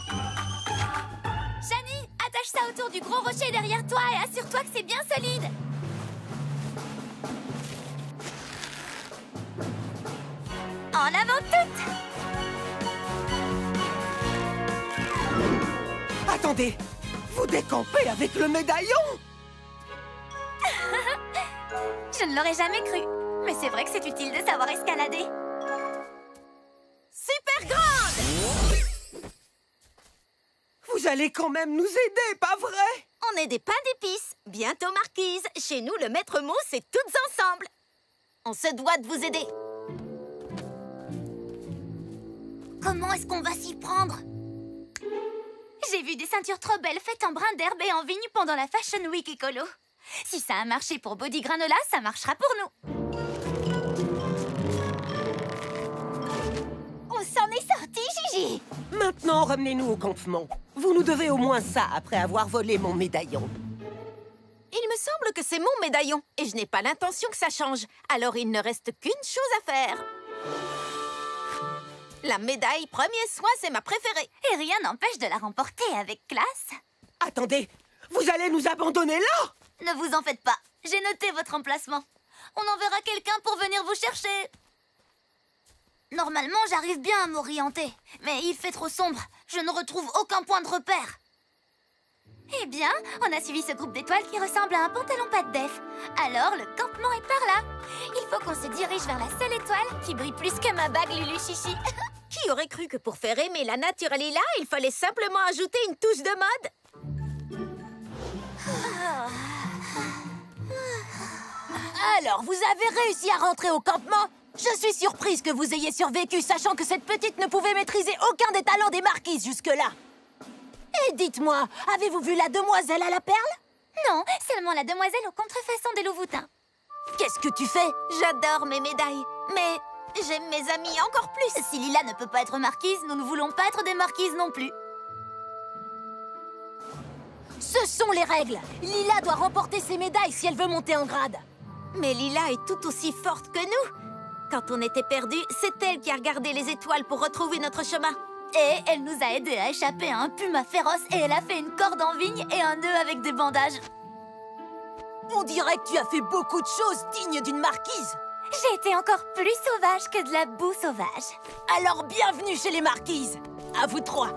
Shani, attache ça autour du gros rocher derrière toi et assure-toi que c'est bien solide. En avant toutes! Attendez! Vous décampez avec le médaillon? Je ne l'aurais jamais cru. Mais c'est vrai que c'est utile de savoir escalader. Super grande! Vous allez quand même nous aider, pas vrai? On est des pains d'épices. Bientôt marquise. Chez nous, le maître mot, c'est toutes ensemble. On se doit de vous aider. Comment est-ce qu'on va s'y prendre? J'ai vu des ceintures trop belles faites en brin d'herbe et en vigne pendant la Fashion Week écolo. Si ça a marché pour Body Granola, ça marchera pour nous. On s'en est sorti, Gigi. Maintenant, ramenez-nous au campement. Vous nous devez au moins ça après avoir volé mon médaillon. Il me semble que c'est mon médaillon et je n'ai pas l'intention que ça change. Alors il ne reste qu'une chose à faire. La médaille premier soin, c'est ma préférée. Et rien n'empêche de la remporter avec classe. Attendez, vous allez nous abandonner là? Ne vous en faites pas. J'ai noté votre emplacement. On enverra quelqu'un pour venir vous chercher. Normalement, j'arrive bien à m'orienter. Mais il fait trop sombre. Je ne retrouve aucun point de repère. Eh bien, on a suivi ce groupe d'étoiles qui ressemble à un pantalon patte d'œuf. Alors, le campement est par là. Il faut qu'on se dirige vers la seule étoile qui brille plus que ma bague Lulu Chichi. Qui aurait cru que pour faire aimer la nature à Lila, il fallait simplement ajouter une touche de mode? Alors, vous avez réussi à rentrer au campement? Je suis surprise que vous ayez survécu, sachant que cette petite ne pouvait maîtriser aucun des talents des marquises jusque-là. Et dites-moi, avez-vous vu la demoiselle à la perle? Non, seulement la demoiselle aux contrefaçons des Louvoutins. Qu'est-ce que tu fais? J'adore mes médailles, mais j'aime mes amis encore plus. Si Lila ne peut pas être marquise, nous ne voulons pas être des marquises non plus. Ce sont les règles. Lila doit remporter ses médailles si elle veut monter en grade. Mais Lila est tout aussi forte que nous. Quand on était perdus, c'est elle qui a regardé les étoiles pour retrouver notre chemin. Et elle nous a aidés à échapper à un puma féroce et elle a fait une corde en vigne et un nœud avec des bandages. On dirait que tu as fait beaucoup de choses dignes d'une marquise. J'ai été encore plus sauvage que de la boue sauvage. Alors bienvenue chez les marquises. À vous trois.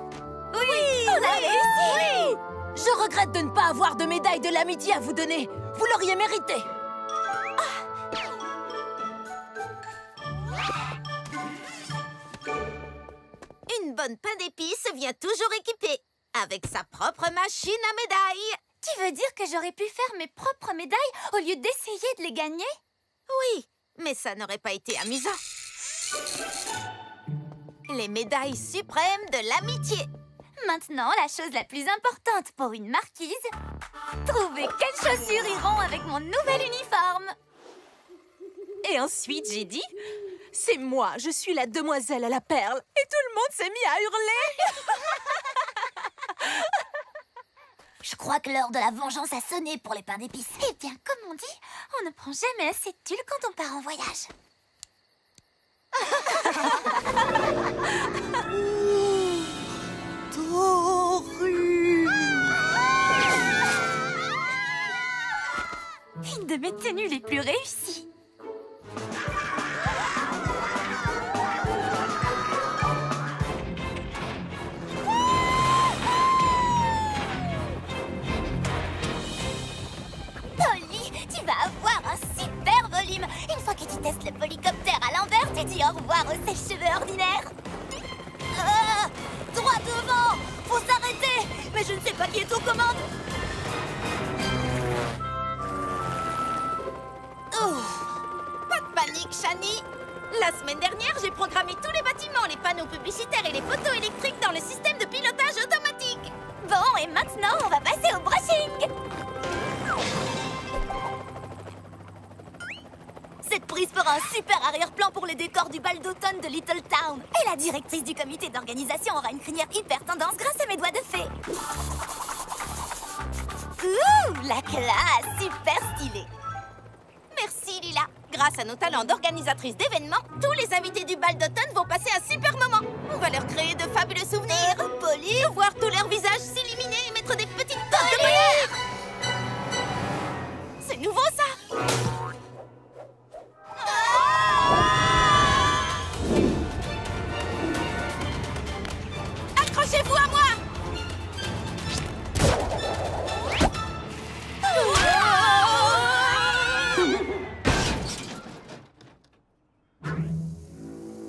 Oui, on a réussi. Oui. Je regrette de ne pas avoir de médaille de l'amitié à vous donner. Vous l'auriez mérité. Une bonne pain d'épices vient toujours équipée, avec sa propre machine à médailles. Tu veux dire que j'aurais pu faire mes propres médailles au lieu d'essayer de les gagner? Oui, mais ça n'aurait pas été amusant. Les médailles suprêmes de l'amitié. Maintenant, la chose la plus importante pour une marquise, trouver quelles chaussures iront avec mon nouvel uniforme. Et ensuite, j'ai dit... C'est moi, je suis la demoiselle à la perle. Et tout le monde s'est mis à hurler. Je crois que l'heure de la vengeance a sonné pour les pains d'épices. Eh bien, comme on dit, on ne prend jamais assez de tulle quand on part en voyage. Une de mes tenues les plus réussies. Tu vas avoir un super volume. Une fois que tu testes le polycoptère à l'envers, tu dis au revoir aux sèche-cheveux ordinaires. Droit devant. Faut s'arrêter. Mais je ne sais pas qui est aux commandes. Pas de panique, Shani. La semaine dernière, j'ai programmé tous les bâtiments, les panneaux publicitaires et les poteaux électriques dans le système de pilotage automatique. Bon, et maintenant, on va passer au brushing. Cette prise fera un super arrière-plan pour les décors du bal d'automne de Little Town. Et la directrice du comité d'organisation aura une crinière hyper tendance grâce à mes doigts de fée. Ouh, la classe, super stylée. Merci, Lila. Grâce à nos talents d'organisatrice d'événements, tous les invités du bal d'automne vont passer un super moment. On va leur créer de fabuleux souvenirs. Polly, voir tous leurs visages s'illuminer et mettre des petites taches de bonheur. C'est nouveau, ça. Accrochez-vous à moi.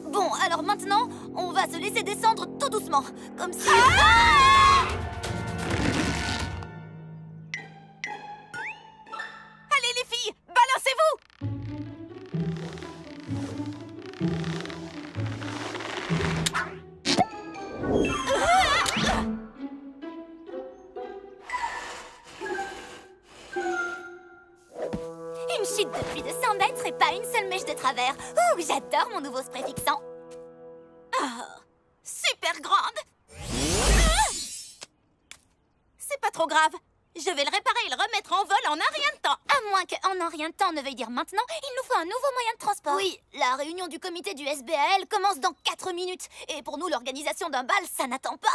Bon, alors maintenant, on va se laisser descendre tout doucement, comme si... Allez les filles, balancez-vous. Une chute de plus de 100 mètres et pas une seule mèche de travers. Ouh, j'adore mon nouveau spray fixant. Oh, super grande. C'est pas trop grave. Je vais le réparer et le remettre en vol en un rien de temps. À moins que en un rien de temps ne veuille dire maintenant, il nous faut un nouveau moyen de transport. Oui, la réunion du comité du SBAL commence dans 4 minutes. Et pour nous, l'organisation d'un bal, ça n'attend pas.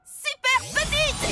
Super petite.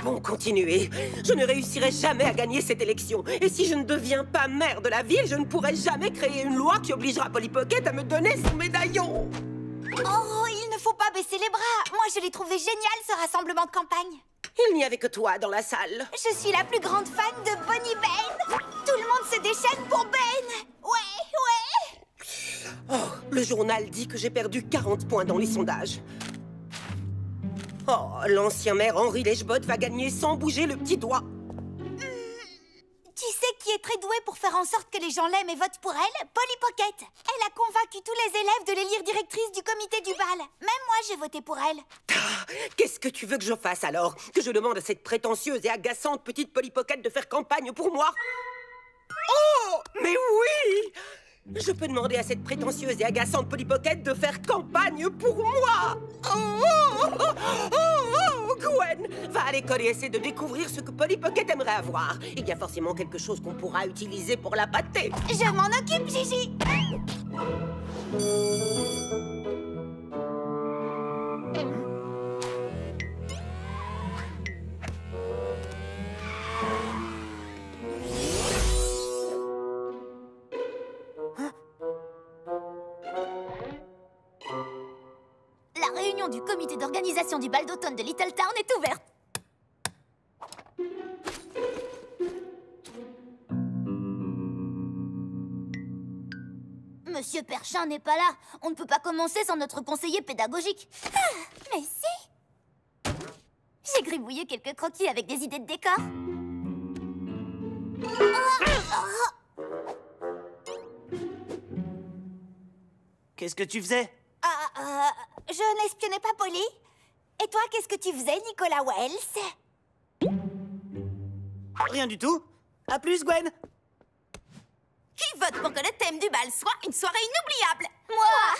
bon, continuez. Je ne réussirai jamais à gagner cette élection. Et si je ne deviens pas maire de la ville, je ne pourrai jamais créer une loi qui obligera Polly Pocket à me donner son médaillon. Oh, il ne faut pas baisser les bras. Moi, je l'ai trouvé génial, ce rassemblement de campagne. Il n'y avait que toi dans la salle. Je suis la plus grande fan de Bonnie Ben. Tout le monde se déchaîne pour Ben. Ouais. Oh, le journal dit que j'ai perdu 40 points dans les sondages. Oh, l'ancien maire Henri Lèchebotte va gagner sans bouger le petit doigt. Tu sais qui est très douée pour faire en sorte que les gens l'aiment et votent pour elle? Polly Pocket. Elle a convaincu tous les élèves de l'élire directrice du comité du bal. Même moi, j'ai voté pour elle. Qu'est-ce que tu veux que je fasse alors? Que je demande à cette prétentieuse et agaçante petite Polly Pocket de faire campagne pour moi? Oh, mais oui! Je peux demander à cette prétentieuse et agaçante Polly Pocket de faire campagne pour moi. Gwen, va à l'école et essaie de découvrir ce que Polly Pocket aimerait avoir. Il y a forcément quelque chose qu'on pourra utiliser pour la pâter. Je m'en occupe, Gigi. La réunion du comité d'organisation du bal d'automne de Little Town est ouverte. Monsieur Perchin n'est pas là. On ne peut pas commencer sans notre conseiller pédagogique. Ah, mais si! J'ai gribouillé quelques croquis avec des idées de décor. Qu'est-ce que tu faisais? Je n'espionnais pas Polly. Et toi, qu'est-ce que tu faisais, Nicolas Wells? Rien du tout. À plus, Gwen. Qui vote pour que le thème du bal soit une soirée inoubliable? Moi!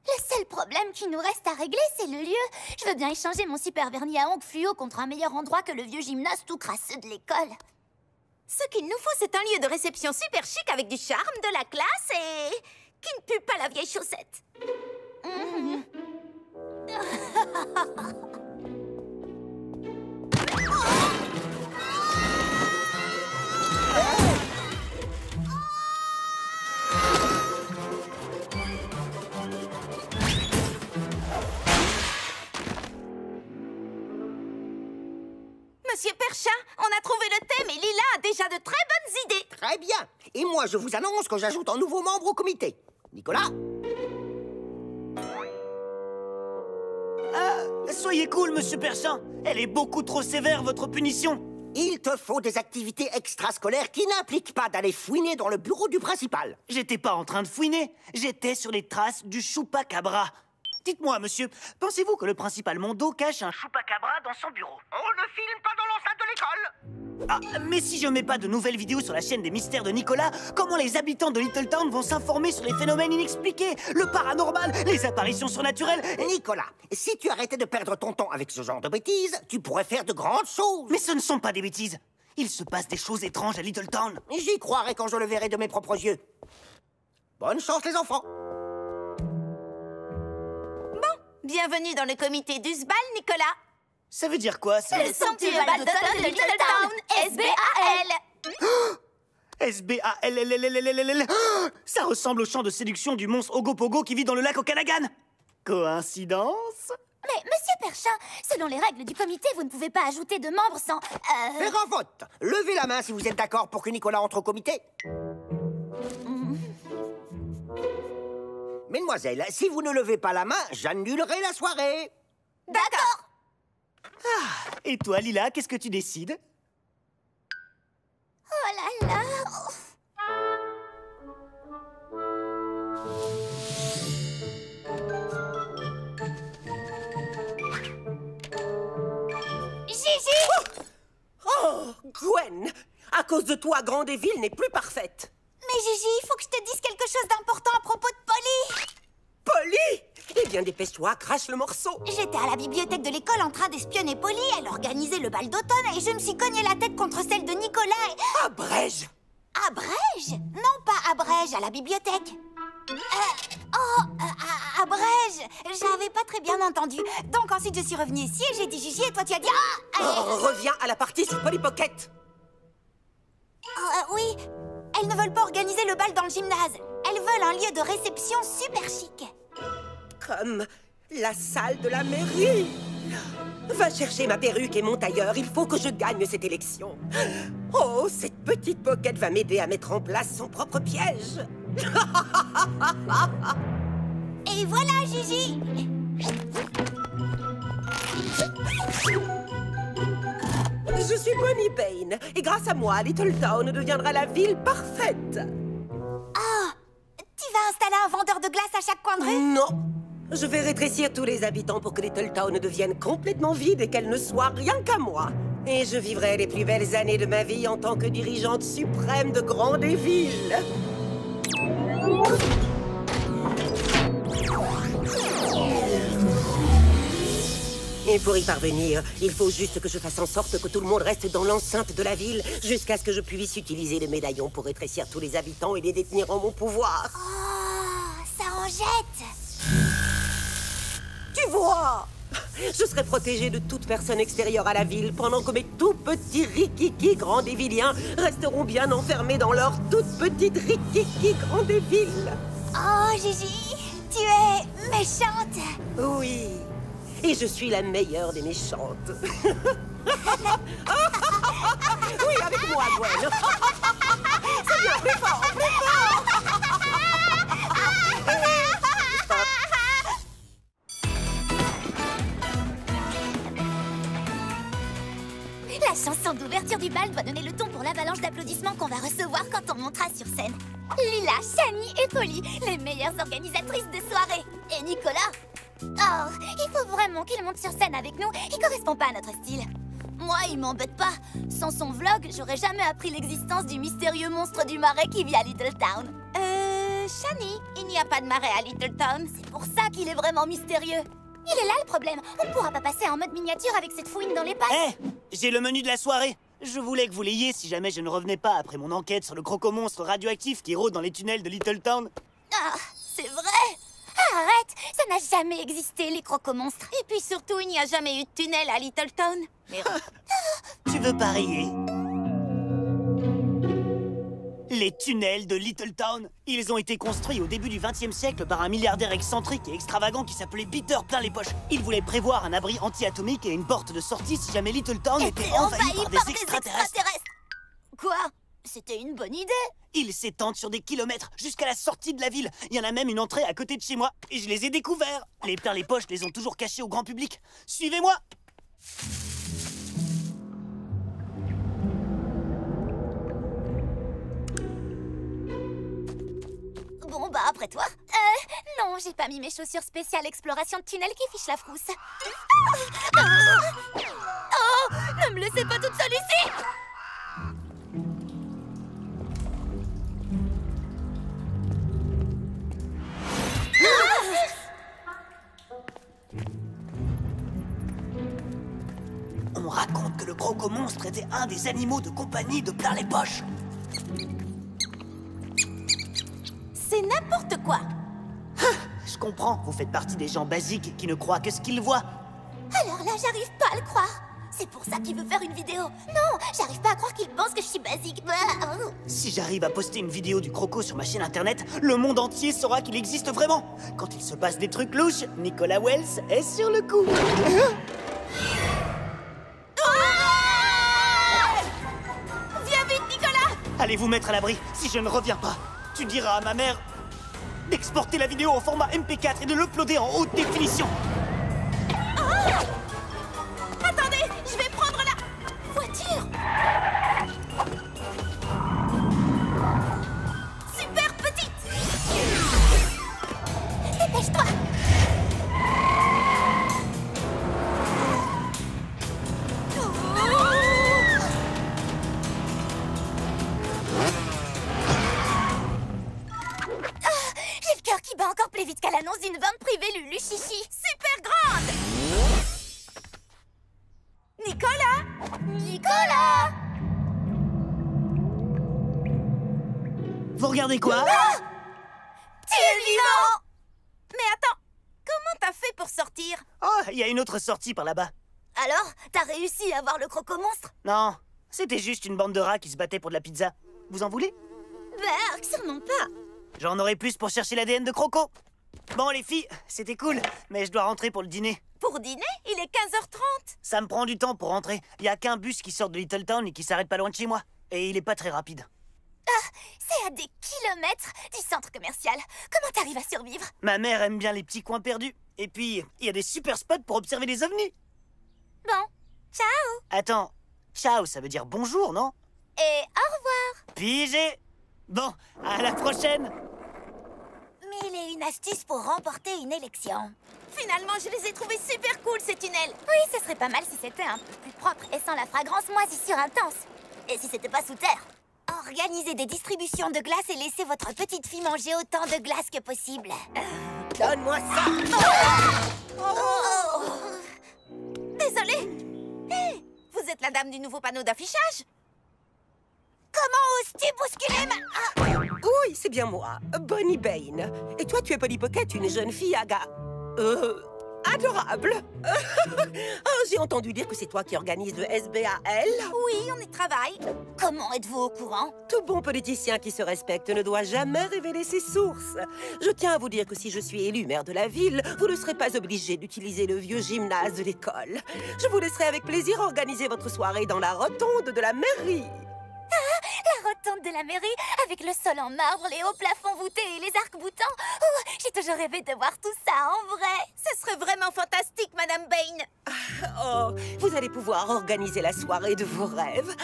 Le seul problème qui nous reste à régler, c'est le lieu. Je veux bien échanger mon super vernis à ongles fluo contre un meilleur endroit que le vieux gymnase tout crasseux de l'école. Ce qu'il nous faut, c'est un lieu de réception super chic avec du charme, de la classe et... qui ne pue pas la vieille chaussette. Monsieur Perchin, on a trouvé le thème et Lila a déjà de très bonnes idées. Très bien. Et moi, je vous annonce que j'ajoute un nouveau membre au comité. Nicolas? Soyez cool, monsieur Perchin. Elle est beaucoup trop sévère, votre punition. Il te faut des activités extrascolaires qui n'impliquent pas d'aller fouiner dans le bureau du principal. J'étais pas en train de fouiner. J'étais sur les traces du chupacabra. Dites-moi, monsieur, pensez-vous que le principal Mondo cache un chupacabra dans son bureau? On ne filme pas dans l'enceinte de l'école. Ah, mais si je mets pas de nouvelles vidéos sur la chaîne des mystères de Nicolas, comment les habitants de Little Town vont s'informer sur les phénomènes inexpliqués, le paranormal, les apparitions surnaturelles? Nicolas, si tu arrêtais de perdre ton temps avec ce genre de bêtises, tu pourrais faire de grandes choses. Mais ce ne sont pas des bêtises. Il se passe des choses étranges à Little Town. J'y croirai quand je le verrai de mes propres yeux. Bonne chance, les enfants. Bienvenue dans le comité du SBAL, Nicolas. Ça veut dire quoi, ça? Le somptueux bal d'automne de Little Town, SBAL. SBAL. Ça ressemble au chant de séduction du monstre Ogopogo qui vit dans le lac Okanagan. Coïncidence? Mais, monsieur Perchin, selon les règles du comité, vous ne pouvez pas ajouter de membres sans... Faire un vote. Levez la main si vous êtes d'accord pour que Nicolas entre au comité. Mesdemoiselles, si vous ne levez pas la main, j'annulerai la soirée. D'accord. Et toi, Lila, qu'est-ce que tu décides? Oh là là. Gigi! Oh, Gwen! À cause de toi, Grandéville n'est plus parfaite. Mais Gigi, il faut que je te dise quelque chose d'important à propos de Polly. Polly? Eh bien, dépêche-toi, crache le morceau. J'étais à la bibliothèque de l'école en train d'espionner Polly. Elle organisait le bal d'automne et je me suis cogné la tête contre celle de Nicolas et... Abrège! À Brège? Non, pas à Brège, à la bibliothèque. Abrège, j'avais pas très bien entendu. Donc ensuite je suis revenue ici et j'ai dit Gigi et toi tu as dit Reviens à la partie sur Polly Pocket. Oui, elles ne veulent pas organiser le bal dans le gymnase. Elles veulent un lieu de réception super chic. Comme la salle de la mairie. Va chercher ma perruque et mon tailleur. Il faut que je gagne cette élection. Oh, cette petite Pocket va m'aider à mettre en place son propre piège. Et voilà, Gigi. Je suis Bonnie Payne. Et grâce à moi, Little Town deviendra la ville parfaite. Oh, tu vas installer un vendeur de glace à chaque coin de rue? Non. Je vais rétrécir tous les habitants pour que Little Town devienne complètement vide et qu'elle ne soit rien qu'à moi. Et je vivrai les plus belles années de ma vie en tant que dirigeante suprême de Grande Ville. Et pour y parvenir, il faut juste que je fasse en sorte que tout le monde reste dans l'enceinte de la ville jusqu'à ce que je puisse utiliser le médaillon pour rétrécir tous les habitants et les détenir en mon pouvoir. Oh, ça en jette. Tu vois, je serai protégée de toute personne extérieure à la ville pendant que mes tout petits rikiki grandévilliens resteront bien enfermés dans leur toute petite rikiki grandéville. Oh, Gigi, tu es méchante. Oui, et je suis la meilleure des méchantes. Oui, avec moi, Gwen. C'est bien, plus fort, plus fort. La chanson d'ouverture du bal doit donner le ton pour l'avalanche d'applaudissements qu'on va recevoir quand on montera sur scène. Lila, Shani et Polly, les meilleures organisatrices de soirée. Et Nicolas. Oh, il faut vraiment qu'il monte sur scène avec nous. Il correspond pas à notre style. Moi, il m'embête pas. Sans son vlog, j'aurais jamais appris l'existence du mystérieux monstre du marais qui vit à Little Town. Shani, il n'y a pas de marais à Little Town. C'est pour ça qu'il est vraiment mystérieux. Il est là le problème. On ne pourra pas passer en mode miniature avec cette fouine dans les pattes. Hé, j'ai le menu de la soirée. Je voulais que vous l'ayez si jamais je ne revenais pas après mon enquête sur le crocomonstre radioactif qui rôde dans les tunnels de Little Town. Ah, c'est vrai. Arrête, ça n'a jamais existé, les crocomonstres. Et puis surtout, il n'y a jamais eu de tunnel à Little Town. Mais... Tu veux parier? Les tunnels de Little Town, ils ont été construits au début du XXe siècle par un milliardaire excentrique et extravagant qui s'appelait Peter plein les poches. Il voulait prévoir un abri anti-atomique et une porte de sortie si jamais Little Town était envahi par des extraterrestres. Quoi? C'était une bonne idée. Ils s'étendent sur des kilomètres jusqu'à la sortie de la ville. Il y en a même une entrée à côté de chez moi et je les ai découverts. Les plein les poches les ont toujours cachés au grand public. Suivez-moi. Bon, bah, après toi. Non, j'ai pas mis mes chaussures spéciales exploration de tunnel qui fichent la frousse. Oh, ne me laissez pas toute seule ici. On raconte que le crocomonstre était un des animaux de compagnie de plein les poches. C'est n'importe quoi. Je comprends, vous faites partie des gens basiques qui ne croient que ce qu'ils voient. Alors là, j'arrive pas à le croire. C'est pour ça qu'il veut faire une vidéo. Non, j'arrive pas à croire qu'il pense que je suis basique. Si j'arrive à poster une vidéo du croco sur ma chaîne internet, le monde entier saura qu'il existe vraiment. Quand il se passe des trucs louches, Nicolas Wells est sur le coup. Viens vite, Nicolas. Allez vous mettre à l'abri si je ne reviens pas. Tu diras à ma mère d'exporter la vidéo en format MP4 et de l'uploader en haute définition. Attendez, je vais prendre la voiture. Super petite. Dépêche-toi. J'ai le cœur qui bat encore plus vite qu'à l'annonce d'une vente privée Lulu Chichi. Super grande. Nicolas! Nicolas! Vous regardez quoi? Ah! Tu est vivant! Mais attends, comment t'as fait pour sortir? Oh, il y a une autre sortie par là-bas. Alors, t'as réussi à voir le croco-monstre? Non, c'était juste une bande de rats qui se battaient pour de la pizza. Vous en voulez? Berk, sûrement pas. J'en aurai plus pour chercher l'ADN de Croco. Bon, les filles, c'était cool, mais je dois rentrer pour le dîner. Pour dîner? Il est 15h30. Ça me prend du temps pour rentrer. Il y a qu'un bus qui sort de Little Town et qui s'arrête pas loin de chez moi. Et il est pas très rapide. Ah, c'est à des kilomètres du centre commercial. Comment t'arrives à survivre? Ma mère aime bien les petits coins perdus. Et puis, il y a des super spots pour observer les ovnis. Bon, ciao. Attends, ciao, ça veut dire bonjour, non? Et au revoir. Pigé. Bon, à la prochaine. 1001 astuces pour remporter une élection. Finalement, je les ai trouvés super cool, ces tunnels. Oui, ce serait pas mal si c'était un peu plus propre et sans la fragrance moisissure intense. Et si c'était pas sous terre? Organisez des distributions de glace et laissez votre petite fille manger autant de glace que possible. Donne-moi ça! Désolée. Hé, vous êtes la dame du nouveau panneau d'affichage? Comment oses-tu bousculer ma... Oui, c'est bien moi, Bonnie Bane. Et toi, tu es Polly Pocket, une jeune fille adorable. Oh, j'ai entendu dire que c'est toi qui organise le SBAL. Oui, on y travaille. Comment êtes-vous au courant? Tout bon politicien qui se respecte ne doit jamais révéler ses sources. Je tiens à vous dire que si je suis élue maire de la ville, vous ne serez pas obligé d'utiliser le vieux gymnase de l'école. Je vous laisserai avec plaisir organiser votre soirée dans la rotonde de la mairie. Ah, la rotonde de la mairie, avec le sol en marbre, les hauts plafonds voûtés et les arcs-boutants. Oh, j'ai toujours rêvé de voir tout ça en vrai. Ce serait vraiment fantastique, Madame Bane. Oh, vous allez pouvoir organiser la soirée de vos rêves.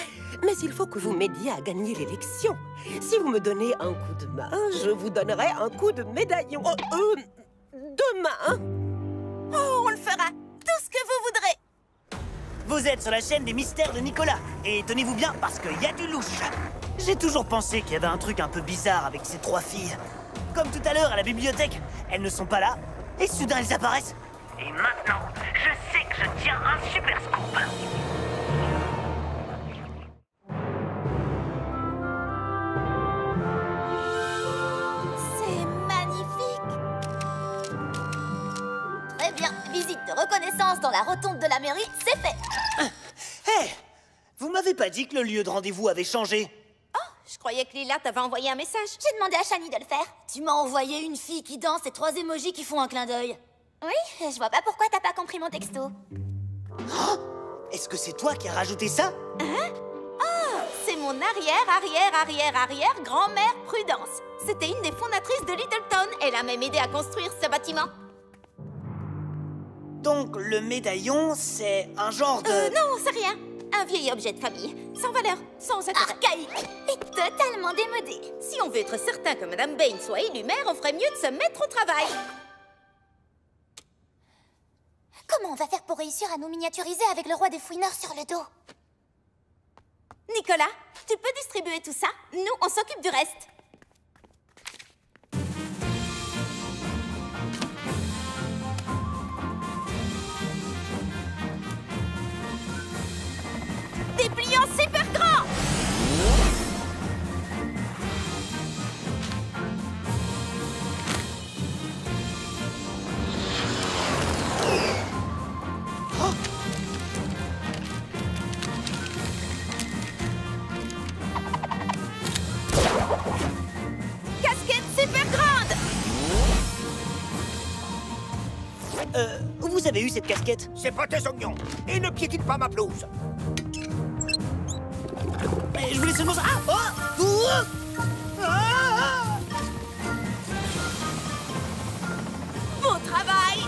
Mais il faut que vous m'aidiez à gagner l'élection. Si vous me donnez un coup de main, je vous donnerai un coup de médaillon. De main. Oh, on le fera. Tout ce que vous voudrez. Vous êtes sur la chaîne des mystères de Nicolas. Et tenez-vous bien, parce qu'il y a du louche. J'ai toujours pensé qu'il y avait un truc un peu bizarre avec ces trois filles. Comme tout à l'heure à la bibliothèque, elles ne sont pas là, et soudain elles apparaissent. Et maintenant, je sais que je tiens un super scoop. C'est magnifique. Très bien, visite de reconnaissance dans la rotonde de la mairie, c'est fait. Hé, vous m'avez pas dit que le lieu de rendez-vous avait changé? Oh, je croyais que Lila t'avait envoyé un message. J'ai demandé à Shani de le faire. Tu m'as envoyé une fille qui danse et 3 émojis qui font un clin d'œil. Oui, je vois pas pourquoi t'as pas compris mon texto. Oh, est-ce que c'est toi qui as rajouté ça? Hein? Oh, c'est mon arrière grand-mère Prudence. C'était une des fondatrices de Littleton. Elle a même aidé à construire ce bâtiment. Donc le médaillon, c'est un genre de... Non, c'est rien. Un vieil objet de famille, sans valeur, sans intérêt. Archaïque et totalement démodé. Si on veut être certain que Madame Bane soit élue maire, on ferait mieux de se mettre au travail. Comment on va faire pour réussir à nous miniaturiser avec le roi des fouineurs sur le dos? Nicolas, tu peux distribuer tout ça? Nous, on s'occupe du reste. Dépliant super grand! Casquette super grande! Où vous avez eu cette casquette? C'est pas tes oignons. Et ne piétine pas ma pelouse. Mais je voulais seulement... Ah! Oh! Ah! Beau travail!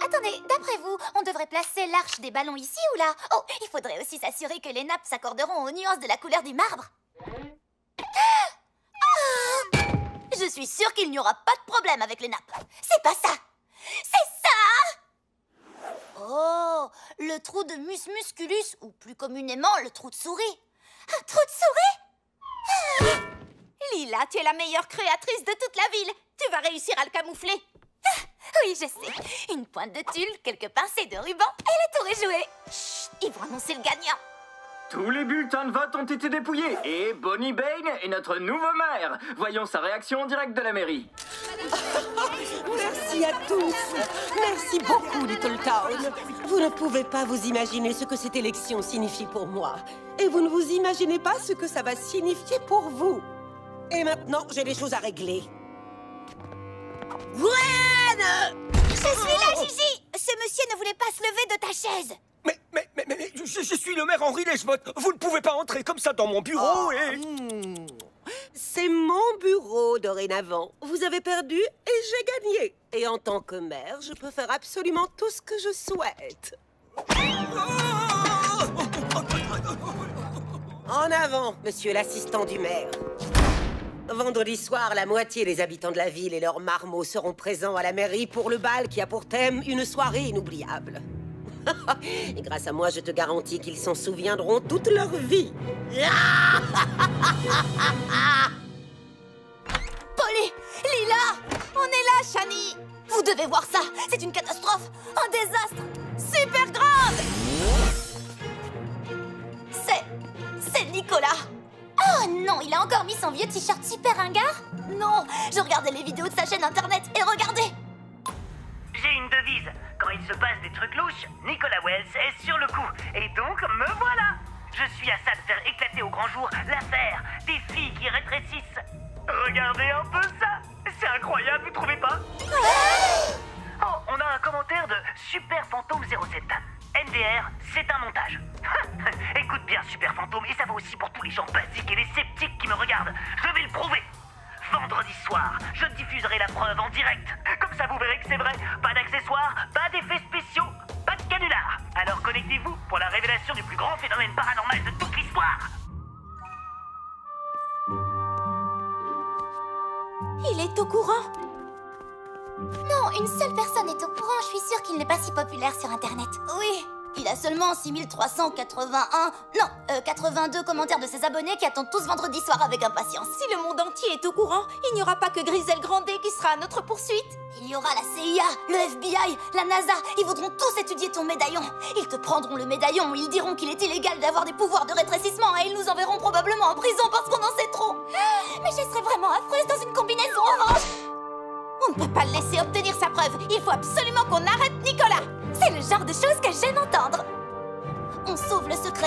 Attendez, d'après vous, on devrait placer l'arche des ballons ici ou là? Oh, il faudrait aussi s'assurer que les nappes s'accorderont aux nuances de la couleur du marbre. Ah! Je suis sûre qu'il n'y aura pas de problème avec les nappes. C'est pas ça! C'est ça! Oh, le trou de mus musculus, ou plus communément, le trou de souris. Un trou de souris? Ah! Lila, tu es la meilleure créatrice de toute la ville. Tu vas réussir à le camoufler. Ah, oui, je sais. Une pointe de tulle, quelques pincées de ruban, et le tour est joué. Chut, ils vont annoncer le gagnant. Tous les bulletins de vote ont été dépouillés et Bonnie Bane est notre nouveau maire. Voyons sa réaction en direct de la mairie. Merci à tous. Merci beaucoup, Little Town. Vous ne pouvez pas vous imaginer ce que cette élection signifie pour moi. Et vous ne vous imaginez pas ce que ça va signifier pour vous. Et maintenant, j'ai des choses à régler. Gwen! Je suis là, Gigi! Ce monsieur ne voulait pas se lever de ta chaise. Mais, je suis le maire Henri Lechbot. Vous ne pouvez pas entrer comme ça dans mon bureau et... C'est mon bureau dorénavant. Vous avez perdu et j'ai gagné. Et en tant que maire, je peux faire absolument tout ce que je souhaite. En avant, monsieur l'assistant du maire. Vendredi soir, la moitié des habitants de la ville et leurs marmots seront présents à la mairie pour le bal qui a pour thème une soirée inoubliable. Et grâce à moi, je te garantis qu'ils s'en souviendront toute leur vie. Polly! Lila! On est là, Shani! Vous devez voir ça! C'est une catastrophe! Un désastre! Super grave! C'est Nicolas! Oh non, il a encore mis son vieux t-shirt super ringard? Non! Je regardais les vidéos de sa chaîne internet et regardez! J'ai une devise. Quand il se passe des trucs louches, Nicolas Wells est sur le coup. Et donc, me voilà. Je suis à ça de faire éclater au grand jour l'affaire des filles qui rétrécissent. Regardez un peu ça. C'est incroyable, vous trouvez pas? Oh, on a un commentaire de Super Fantôme 07. NDR, c'est un montage. Écoute bien, Super Fantôme, et ça va aussi pour tous les gens basiques et les sceptiques qui me regardent. Je vais le prouver. Vendredi soir, je diffuserai la preuve en direct. Comme ça, vous verrez que c'est vrai. Pas d'accessoires, pas d'effets spéciaux, pas de canular. Alors connectez-vous pour la révélation du plus grand phénomène paranormal de toute l'histoire. Il est au courant? Non, une seule personne est au courant. Je suis sûre qu'il n'est pas si populaire sur Internet. Oui, il a seulement 82 commentaires de ses abonnés qui attendent tous vendredi soir avec impatience. Si le monde entier est au courant, il n'y aura pas que Grisel Grandet qui sera à notre poursuite. Il y aura la CIA, le FBI, la NASA. Ils voudront tous étudier ton médaillon. Ils te prendront le médaillon, ils diront qu'il est illégal d'avoir des pouvoirs de rétrécissement et ils nous enverront probablement en prison parce qu'on en sait trop. Mais je serais vraiment affreuse dans une combinaison orange. On ne peut pas le laisser obtenir sa preuve. Il faut absolument qu'on arrête Nicolas. C'est le genre de choses que j'aime entendre. On sauve le secret.